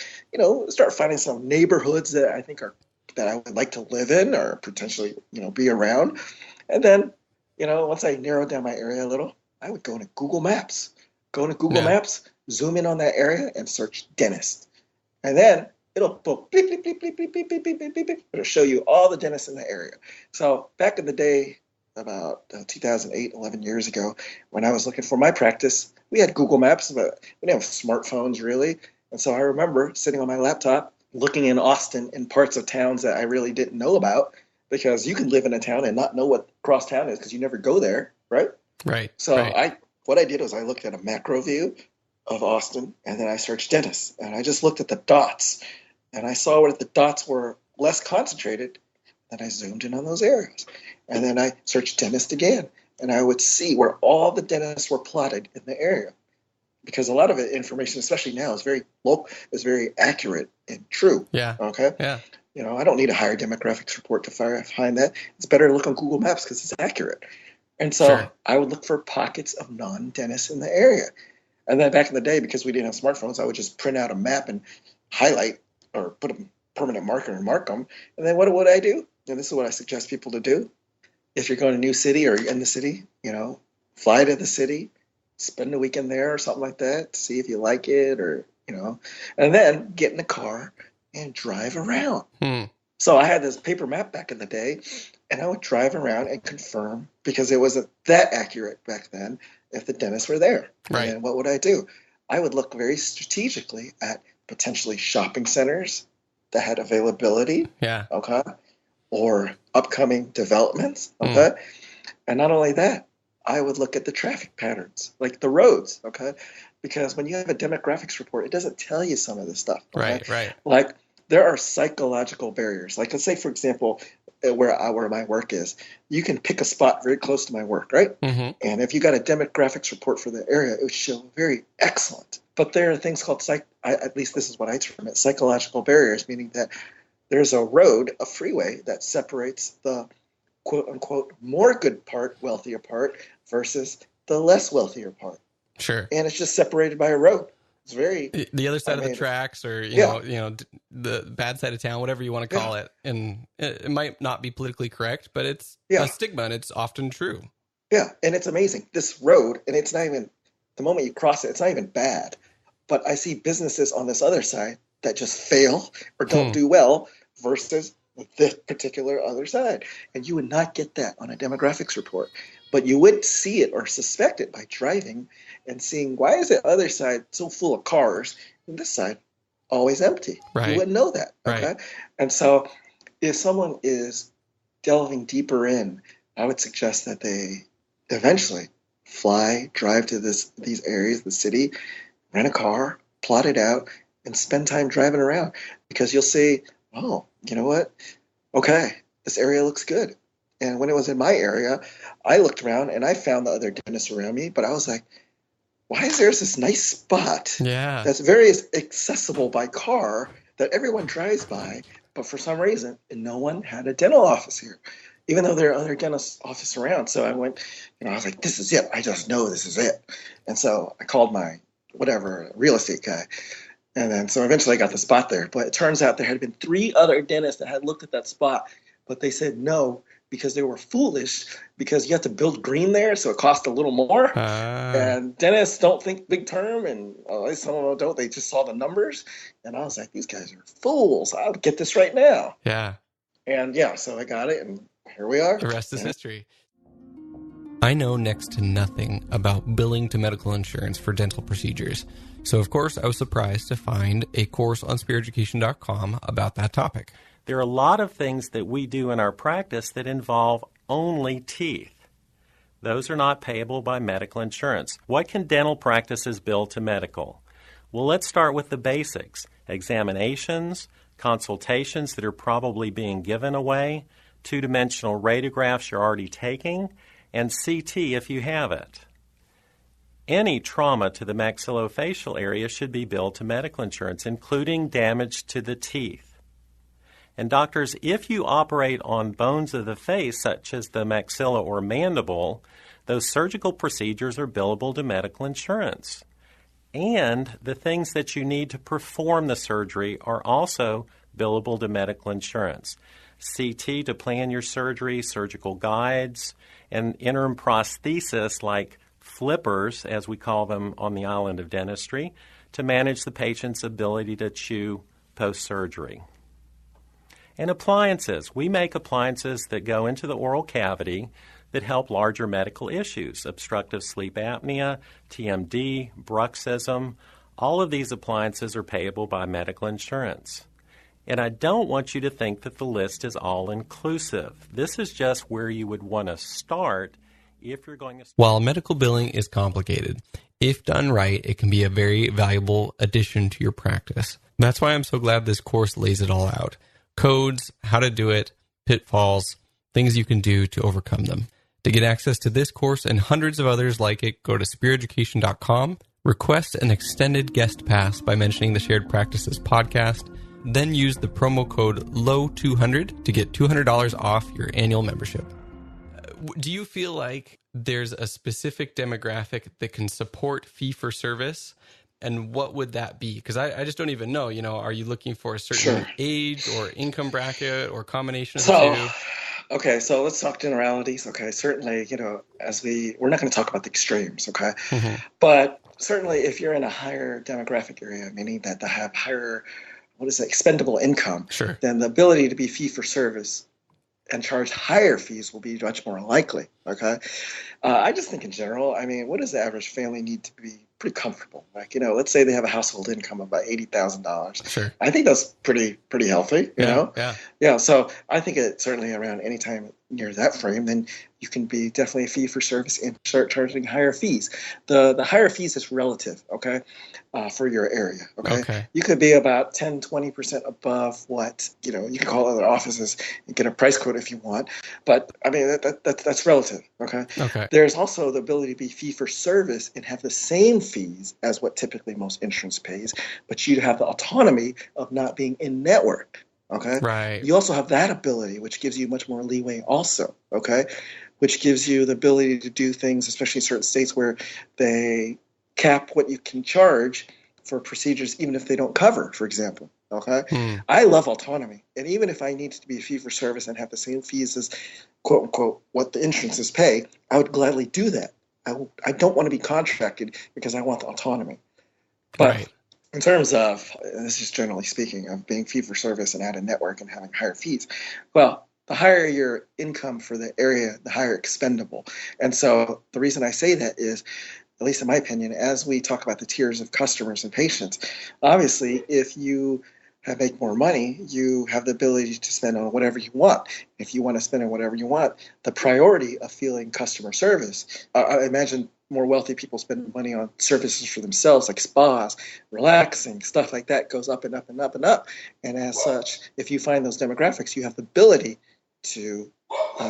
Speaker 3: start finding some neighborhoods that I think that I would like to live in or potentially, be around. And then, once I narrow down my area a little, I would go into Google Maps. Go into Google Maps, zoom in on that area and search dentist. And then it'll go bleep, bleep, bleep, bleep, bleep, bleep, bleep, bleep, bleep, bleep. It'll show you all the dentists in the area. So back in the day, about 2008, 11 years ago, when I was looking for my practice, we had Google Maps, but we didn't have smartphones really. And so I remember sitting on my laptop, looking in Austin in parts of towns that I really didn't know about, because you can live in a town and not know what cross town is because you never go there, right?
Speaker 1: Right.
Speaker 3: So what I did was I looked at a macro view of Austin, and then I searched dentists, and I just looked at the dots, and I saw where the dots were less concentrated, and I zoomed in on those areas. And then I searched dentist again, and I would see where all the dentists were plotted in the area. Because a lot of the information, especially now, is very local, is very accurate and true.
Speaker 1: Yeah.
Speaker 3: Okay.
Speaker 1: Yeah.
Speaker 3: I don't need a higher demographics report to find that. It's better to look on Google Maps because it's accurate. And so I would look for pockets of non-dentists in the area. And then back in the day, because we didn't have smartphones, I would just print out a map and highlight or put a permanent marker and mark them. And then what would I do? And this is what I suggest people to do. If you're going to a new city or in the city, fly to the city, spend a weekend there or something like that, see if you like it or, and then get in the car and drive around. So I had this paper map back in the day, and I would drive around and confirm, because it wasn't that accurate back then, if the dentists were there.
Speaker 1: Right.
Speaker 3: And what would I do? I would look very strategically at potentially shopping centers that had availability.
Speaker 1: Yeah.
Speaker 3: Okay. Or upcoming developments. Okay. And not only that, I would look at the traffic patterns, like the roads. Okay. Because when you have a demographics report, it doesn't tell you some of this stuff. Okay?
Speaker 1: Right.
Speaker 3: Like there are psychological barriers. Like let's say, for example, where my work is, you can pick a spot very close to my work, right? And if you got a demographics report for the area, it would show very excellent. But there are things called at least this is what I term it, psychological barriers, meaning that there's a road, a freeway that separates the quote unquote more good part, wealthier part, versus the less wealthier part.
Speaker 1: Sure.
Speaker 3: And it's just separated by a road. It's very
Speaker 1: the other side of the tracks, or you know the bad side of town, whatever you want to call it. And it might not be politically correct, but it's a stigma, and it's often true.
Speaker 3: Yeah, and it's amazing. This road, and it's not even, the moment you cross it, it's not even bad. But I see businesses on this other side that just fail or don't do well versus this particular other side. And you would not get that on a demographics report. But you would see it or suspect it by driving and seeing, why is the other side so full of cars and this side always empty?
Speaker 1: Right.
Speaker 3: You wouldn't know that. Okay.
Speaker 1: Right.
Speaker 3: And so if someone is delving deeper in, I would suggest that they eventually drive to these areas, the city, rent a car, plot it out, and spend time driving around, because you'll see, oh, you know what? Okay, this area looks good. And when it was in my area, I looked around and I found the other dentists around me, but I was like, why is there this nice spot that's very accessible by car that everyone drives by, But for some reason, no one had a dental office here, even though there are other dentist offices around. So I went, I was like, this is it. I just know this is it. And so I called my real estate guy. And then so eventually I got the spot there. But it turns out there had been 3 other dentists that had looked at that spot, but they said no because they were foolish, because you have to build green there, so it cost a little more. And dentists don't think big term, and at least some of them don't. They just saw the numbers. And I was like, these guys are fools. I'll get this right now.
Speaker 1: Yeah.
Speaker 3: And so I got it, and here we are.
Speaker 1: The rest is history. I know next to nothing about billing to medical insurance for dental procedures. So, of course, I was surprised to find a course on speareducation.com about that topic.
Speaker 5: There are a lot of things that we do in our practice that involve only teeth. Those are not payable by medical insurance. What can dental practices bill to medical? Well, let's start with the basics. Examinations, consultations that are probably being given away, 2-dimensional radiographs you're already taking, and CT if you have it. Any trauma to the maxillofacial area should be billed to medical insurance, including damage to the teeth. And doctors, if you operate on bones of the face, such as the maxilla or mandible, those surgical procedures are billable to medical insurance. And the things that you need to perform the surgery are also billable to medical insurance. CT to plan your surgery, surgical guides, and interim prosthesis like flippers, as we call them on the island of dentistry, to manage the patient's ability to chew post-surgery. And appliances. We make appliances that go into the oral cavity that help larger medical issues, obstructive sleep apnea, TMD, bruxism. All of these appliances are payable by medical insurance. And I don't want you to think that the list is all-inclusive. This is just where you would want to start if you're going to...
Speaker 1: While medical billing is complicated, if done right, it can be a very valuable addition to your practice. That's why I'm so glad this course lays it all out. Codes, how to do it, pitfalls, things you can do to overcome them. To get access to this course and hundreds of others like it, go to speareducation.com, request an extended guest pass by mentioning the Shared Practices podcast, then use the promo code LOW200 to get $200 off your annual membership. Do you feel like there's a specific demographic that can support fee-for-service? And what would that be? Because I just don't even know. Are you looking for a certain age or income bracket or combination of the two?
Speaker 3: Okay, so let's talk generalities. Okay, certainly, we're not going to talk about the extremes, okay? Mm-hmm. But certainly if you're in a higher demographic area, meaning that they have higher, expendable income, then the ability to be fee-for-service and charge higher fees will be much more likely, okay? I just think in general, what does the average family need to be pretty comfortable? Let's say they have a household income of about $80,000.
Speaker 1: Sure.
Speaker 3: I think that's pretty healthy, you know?
Speaker 1: Yeah.
Speaker 3: So I think it's certainly around any time near that frame, then you can be definitely a fee for service and start charging higher fees. The higher fees is relative, okay, for your area, okay? You could be about 10, 20% above what, you can call other offices and get a price quote if you want. But, that's relative, okay? There's also the ability to be fee for service and have the same fees as what typically most insurance pays, but you'd have the autonomy of not being in network. Okay.
Speaker 1: Right.
Speaker 3: You also have that ability, which gives you much more leeway also. Okay. Which gives you the ability to do things, especially in certain states where they cap what you can charge for procedures, even if they don't cover, for example. Okay. I love autonomy. And even if I needed to be a fee for service and have the same fees as quote unquote what the insurances pay, I would gladly do that. I don't want to be contracted because I want the autonomy. But in terms of, this is generally speaking, of being fee-for-service and out of network and having higher fees, well, the higher your income for the area, the higher expendable. And so the reason I say that is, at least in my opinion, as we talk about the tiers of customers and patients, obviously, if you make more money, you have the ability to spend on whatever you want. If you want to spend on whatever you want, the priority of feeling customer service, I imagine more wealthy people spend money on services for themselves, like spas, relaxing, stuff like that goes up and up and up and up. And as such, if you find those demographics, you have the ability to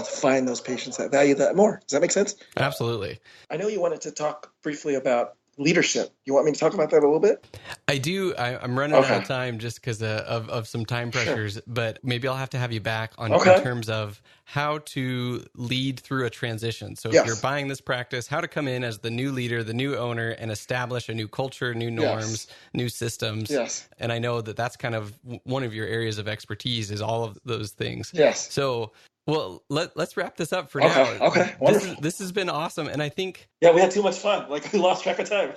Speaker 3: find those patients that value that more. Does that make sense?
Speaker 1: Absolutely.
Speaker 3: I know you wanted to talk briefly about leadership. You want me to talk about that a little bit?
Speaker 1: I do. I'm running out of time just because of some time pressures, but maybe I'll have to have you back on in terms of how to lead through a transition. So if you're buying this practice, how to come in as the new leader, the new owner, and establish a new culture, new norms, new systems.
Speaker 3: Yes.
Speaker 1: And I know that that's kind of one of your areas of expertise is all of those things.
Speaker 3: Yes.
Speaker 1: So, well, let's wrap this up for now.
Speaker 3: Okay. Wonderful.
Speaker 1: This has been awesome, and I think
Speaker 3: we had too much fun. Like we lost track of time.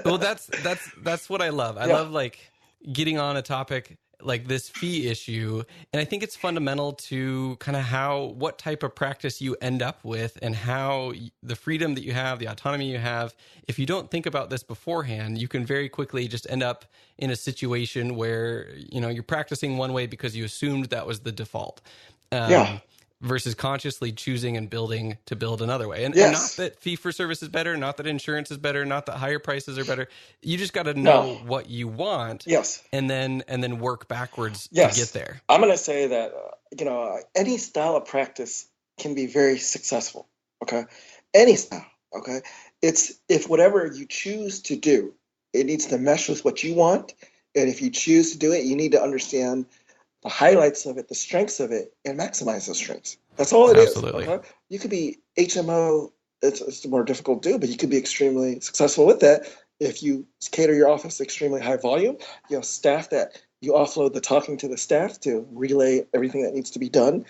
Speaker 1: Well, that's what I love. I love like getting on a topic like this fee issue, and I think it's fundamental to kind of what type of practice you end up with, and how the freedom that you have, the autonomy you have. If you don't think about this beforehand, you can very quickly just end up in a situation where you're practicing one way because you assumed that was the default. Versus consciously choosing and building to build another way. And not that fee for service is better, not that insurance is better, not that higher prices are better. You just got to know what you want. And then work backwards to get there.
Speaker 3: I'm going to say that, any style of practice can be very successful. Okay. Any style. Okay. It's if whatever you choose to do, it needs to mesh with what you want. And if you choose to do it, you need to understand the highlights of it, the strengths of it, and maximize those strengths. That's all it is. Okay? You could be HMO, it's more difficult to do, but you could be extremely successful with that if you cater your office to extremely high volume. You have staff that you offload the talking to the staff to relay everything that needs to be done,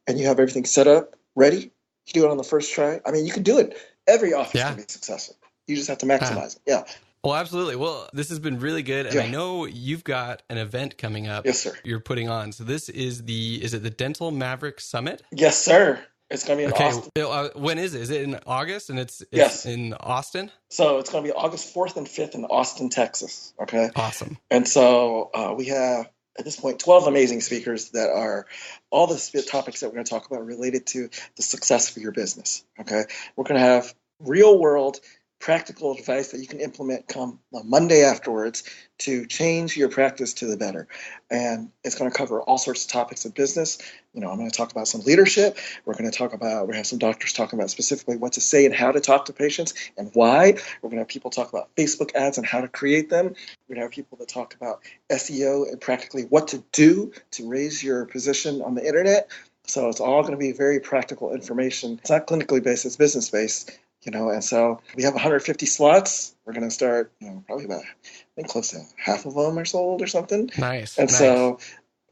Speaker 3: and you have everything set up, ready. You do it on the first try. I mean, you can do it. Every office can be successful. You just have to maximize it.
Speaker 1: Well, absolutely. Well, this has been really good. And I know you've got an event coming up.
Speaker 3: Yes, sir.
Speaker 1: You're putting on. So this is is it the Dental Maverick Summit?
Speaker 3: Yes, sir. It's going to be in Austin.
Speaker 1: When is it? Is it in August? And it's in Austin?
Speaker 3: So it's going to be August 4th and 5th in Austin, Texas. Okay.
Speaker 1: Awesome.
Speaker 3: And so we have, at this point, 12 amazing speakers that are all the topics that we're going to talk about related to the success of your business. Okay. We're going to have real world practical advice that you can implement come Monday afterwards to change your practice to the better. And it's going to cover all sorts of topics of business. I'm going to talk about some leadership. We're going to have some doctors talking about specifically what to say and how to talk to patients and why. We're going to have people talk about Facebook ads and how to create them. We're going to have people that talk about SEO and practically what to do to raise your position on the internet. So it's all going to be very practical information. It's not clinically based, it's business based. And so we have 150 slots. We're going to start, probably about, I think close to half of them are sold or something.
Speaker 1: Nice.
Speaker 3: And so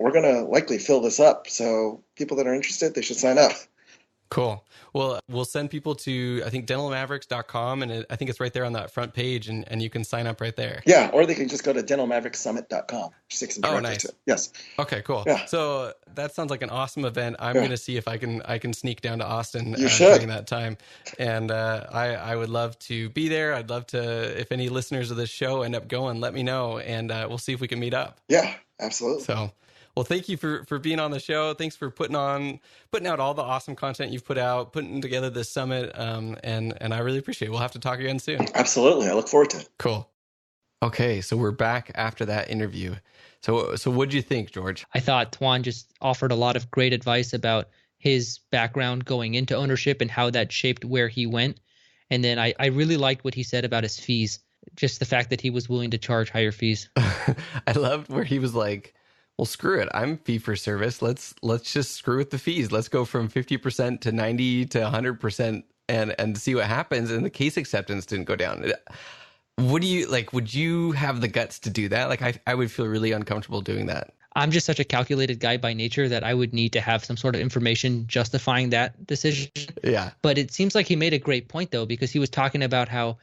Speaker 3: we're going to likely fill this up. So people that are interested, they should sign up.
Speaker 1: Cool. Well, we'll send people to, I think, dentalmavericks.com, and I think it's right there on that front page, and you can sign up right there.
Speaker 3: Yeah, or they can just go to dentalmavericksummit.com.
Speaker 1: Oh, nice.
Speaker 3: Yes.
Speaker 1: Okay, cool.
Speaker 3: Yeah.
Speaker 1: So that sounds like an awesome event. I'm going to see if I can sneak down to Austin
Speaker 3: during
Speaker 1: that time. And I would love to be there. I'd love to, if any listeners of this show end up going, let me know, and we'll see if we can meet up.
Speaker 3: Yeah, absolutely.
Speaker 1: So, well, thank you for being on the show. Thanks for putting out all the awesome content you've put out, putting together this summit, and I really appreciate it. We'll have to talk again soon.
Speaker 3: Absolutely. I look forward to it.
Speaker 1: Cool. Okay, so we're back after that interview. So what did you think, George?
Speaker 2: I thought Tuan just offered a lot of great advice about his background going into ownership and how that shaped where he went. And then I really liked what he said about his fees, just the fact that he was willing to charge higher fees.
Speaker 1: I loved where he was like, well, screw it. I'm fee for service. Let's just screw with the fees. Let's go from 50% to 90 to 100% and see what happens. And the case acceptance didn't go down. What do you like? Would you have the guts to do that? Like, I would feel really uncomfortable doing that.
Speaker 2: I'm just such a calculated guy by nature that I would need to have some sort of information justifying that decision.
Speaker 1: Yeah.
Speaker 2: But it seems like he made a great point, though, because he was talking about how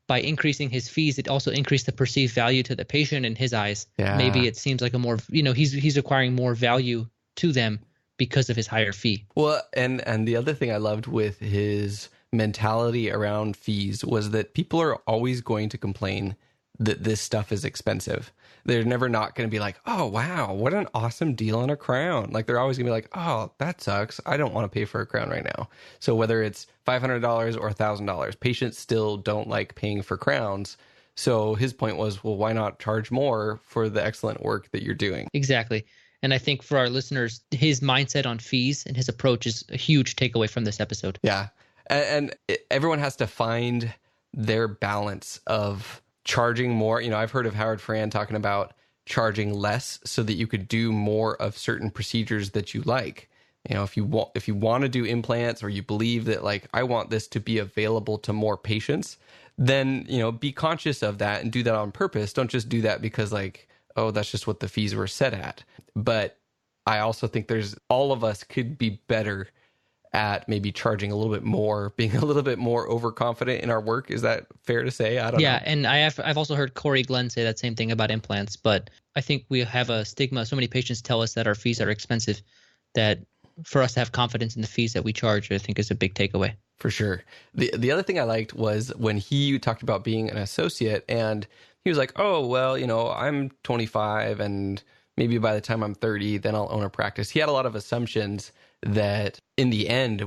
Speaker 2: by increasing his fees, it also increased the perceived value to the patient in his eyes.
Speaker 1: Yeah.
Speaker 2: Maybe it seems like a more, he's acquiring more value to them because of his higher fee.
Speaker 1: Well, and the other thing I loved with his mentality around fees was that people are always going to complain that this stuff is expensive. They're never not going to be like, oh, wow, what an awesome deal on a crown. Like, they're always going to be like, oh, that sucks. I don't want to pay for a crown right now. So whether it's $500 or $1,000, patients still don't like paying for crowns. So his point was, well, why not charge more for the excellent work that you're doing?
Speaker 2: Exactly. And I think for our listeners, his mindset on fees and his approach is a huge takeaway from this episode.
Speaker 1: Yeah. And everyone has to find their balance of charging more. I've heard of Howard Fran talking about charging less so that you could do more of certain procedures that you like. If you want to do implants, or you believe that like, I want this to be available to more patients, then, be conscious of that and do that on purpose. Don't just do that because like, oh, that's just what the fees were set at. But I also think all of us could be better at maybe charging a little bit more, being a little bit more overconfident in our work. Is that fair to say? I don't know.
Speaker 2: Yeah, and I've also heard Corey Glenn say that same thing about implants, but I think we have a stigma. So many patients tell us that our fees are expensive, that for us to have confidence in the fees that we charge, I think is a big takeaway.
Speaker 1: For sure. The other thing I liked was when he talked about being an associate, and he was like, oh, well, I'm 25 and maybe by the time I'm 30, then I'll own a practice. He had a lot of assumptions that in the end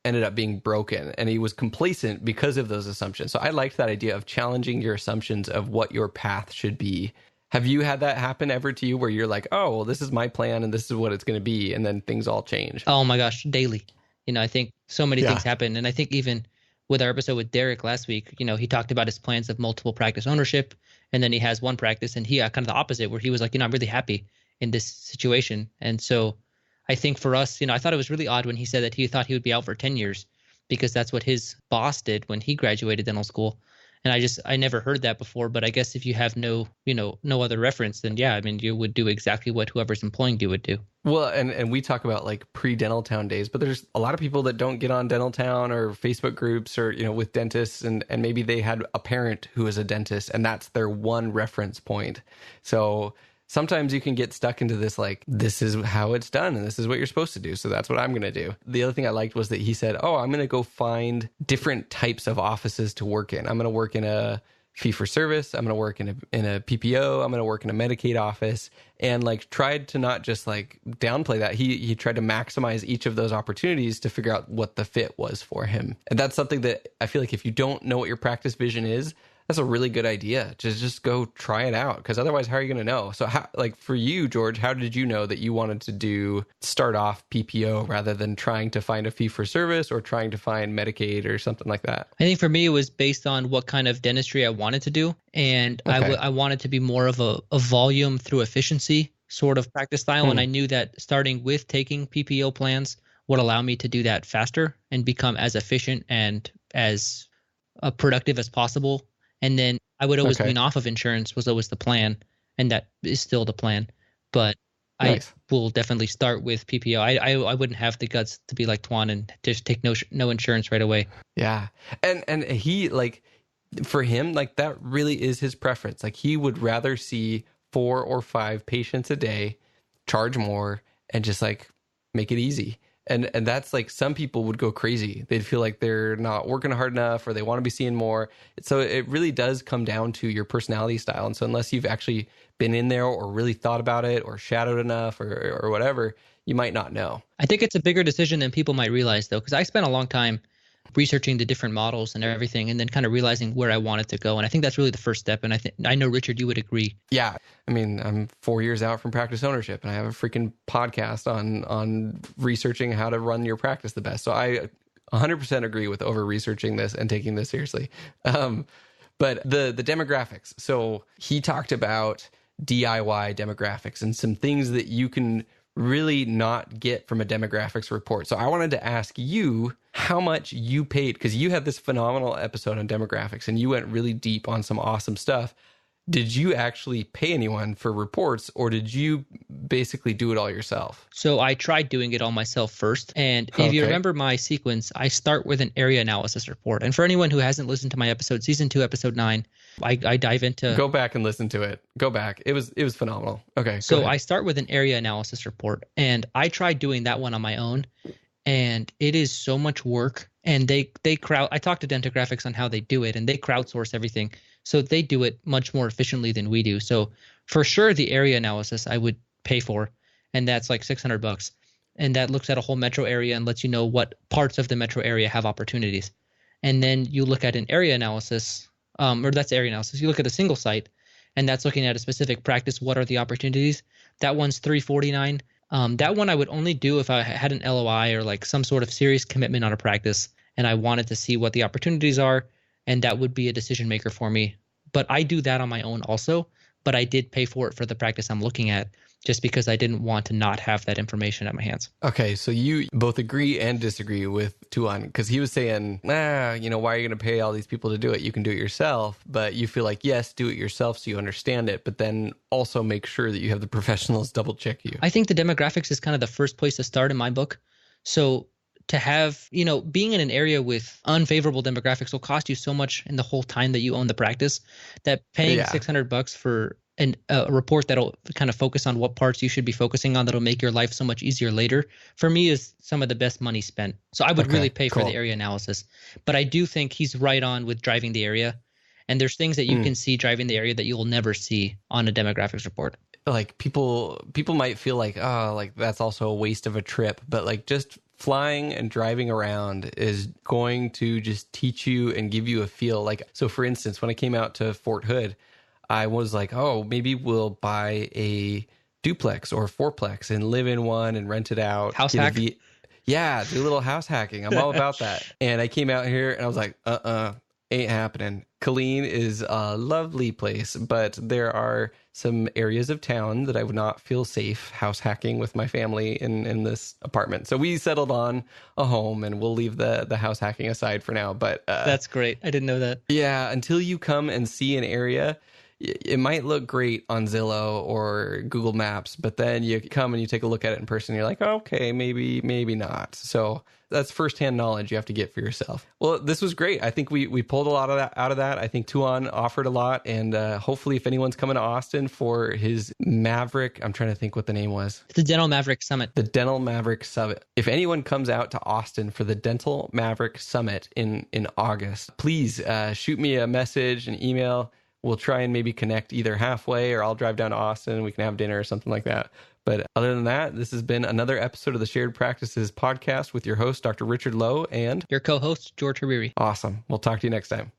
Speaker 1: ended up being broken, and he was complacent because of those assumptions. So I liked that idea of challenging your assumptions of what your path should be. Have you had that happen ever to you where you're like, oh, well, this is my plan and this is what it's going to be, and then things all change?
Speaker 2: Oh my gosh, daily. I think so many things happen. And I think even with our episode with Derek last week, he talked about his plans of multiple practice ownership, and then he has one practice, and he kind of the opposite, where he was like, I'm really happy in this situation. And so I think for us, I thought it was really odd when he said that he thought he would be out for 10 years because that's what his boss did when he graduated dental school. And I never heard that before, but I guess if you have no other reference, then yeah, I mean, you would do exactly what whoever's employing you would do.
Speaker 1: Well, and we talk about like pre-Dental Town days, but there's a lot of people that don't get on Dental Town or Facebook groups or, with dentists, and maybe they had a parent who is a dentist and that's their one reference point. So sometimes you can get stuck into this, like, this is how it's done and this is what you're supposed to do, so that's what I'm going to do. The other thing I liked was that he said, oh, I'm going to go find different types of offices to work in. I'm going to work in a fee-for-service. I'm going to work in a PPO. I'm going to work in a Medicaid office, and like tried to not just like downplay that. He tried to maximize each of those opportunities to figure out what the fit was for him. And that's something that I feel like if you don't know what your practice vision is, that's a really good idea. Just go try it out, because otherwise, how are you going to know? So, how, like for you, George, how did you know that you wanted to start off PPO rather than trying to find a fee for service or trying to find Medicaid or something like that?
Speaker 2: I think for me, it was based on what kind of dentistry I wanted to do, and okay. I wanted to be more of a volume through efficiency sort of practice style, and I knew that starting with taking PPO plans would allow me to do that faster and become as efficient and as productive as possible. And then I would always wean off of insurance, was always the plan, and that is still the plan. But nice. I will definitely start with PPO. I wouldn't have the guts to be like Tuan and just take no insurance right away.
Speaker 1: Yeah, and he, like, for him, like, that really is his preference. Like, he would rather see 4 or 5 patients a day, charge more, and just like make it easy. And that's like, some people would go crazy. They'd feel like they're not working hard enough, or they want to be seeing more. So it really does come down to your personality style. And so unless you've actually been in there or really thought about it or shadowed enough or whatever, you might not know. I
Speaker 2: think it's a bigger decision than people might realize, though, because I spent a long time researching the different models and everything, and then kind of realizing where I wanted to go. And I think that's really the first step. And I know, Richard, you would agree.
Speaker 1: Yeah. I mean, I'm 4 years out from practice ownership, and I have a freaking podcast on researching how to run your practice the best. So I 100% agree with over-researching this and taking this seriously. But the demographics. So he talked about DIY demographics and some things that you can really not get from a demographics report. So I wanted to ask you how much you paid, because you had this phenomenal episode on demographics and you went really deep on some awesome stuff. Did you actually pay anyone for reports, or did you basically do it all yourself?
Speaker 2: So I tried doing it all myself first. And if you remember my sequence, I start with an area analysis report. And for anyone who hasn't listened to my episode, season 2, episode 9, I dive into...
Speaker 1: Go back and listen to it. Go back. It was phenomenal. Okay.
Speaker 2: So I start with an area analysis report, and I tried doing that one on my own. And it is so much work. And I talked to Dentographics on how they do it, and they crowdsource everything. So they do it much more efficiently than we do. So for sure, the area analysis I would pay for, and that's like $600. And that looks at a whole metro area and lets you know what parts of the metro area have opportunities. And then you look at an area analysis, or that's area analysis. You look at a single site, and that's looking at a specific practice. What are the opportunities? That one's $349. That one I would only do if I had an LOI or like some sort of serious commitment on a practice, and I wanted to see what the opportunities are. and that would be a decision maker for me. But I do that on my own also, but I did pay for it for the practice I'm looking at just because I didn't want to not have that information at my hands.
Speaker 1: Okay, so you both agree and disagree with Tuan, because he was saying, why are you going to pay all these people to do it? You can do it yourself, but you feel like, yes, do it yourself so you understand it, but then also make sure that you have the professionals double check you.
Speaker 2: I think the demographics is kind of the first place to start in my book. So to have, being in an area with unfavorable demographics will cost you so much in the whole time that you own the practice that paying $600 for a report that'll kind of focus on what parts you should be focusing on that'll make your life so much easier later, for me is some of the best money spent. So I would really pay for the area analysis. But I do think he's right on with driving the area. And there's things that you can see driving the area that you will never see on a demographics report.
Speaker 1: Like people might feel like, that's also a waste of a trip, but like just flying and driving around is going to just teach you and give you a feel. Like, so for instance, when I came out to Fort Hood, I was like, maybe we'll buy a duplex or a fourplex and live in one and rent it out.
Speaker 2: House hack?
Speaker 1: Do a little house hacking. I'm all about that. And I came out here and I was like, ain't happening. Killeen is a lovely place, but there are some areas of town that I would not feel safe house hacking with my family in this apartment. So we settled on a home, and we'll leave the house hacking aside for now. But
Speaker 2: that's great. I didn't know that.
Speaker 1: Yeah, until you come and see an area, it might look great on Zillow or Google Maps, but then you come and you take a look at it in person, and you're like, okay, maybe not. So that's firsthand knowledge you have to get for yourself. Well, this was great. I think we pulled a lot of that out of that. I think Tuan offered a lot, and hopefully if anyone's coming to Austin for his Maverick, I'm trying to think what the name was.
Speaker 2: The Dental Maverick Summit.
Speaker 1: The Dental Maverick Summit. If anyone comes out to Austin for the Dental Maverick Summit in August, please shoot me a message, an email. We'll try and maybe connect either halfway, or I'll drive down to Austin and we can have dinner or something like that. But other than that, this has been another episode of the Shared Practices podcast with your host, Dr. Richard Lowe, and
Speaker 2: your co-host, George Hariri.
Speaker 1: Awesome. We'll talk to you next time.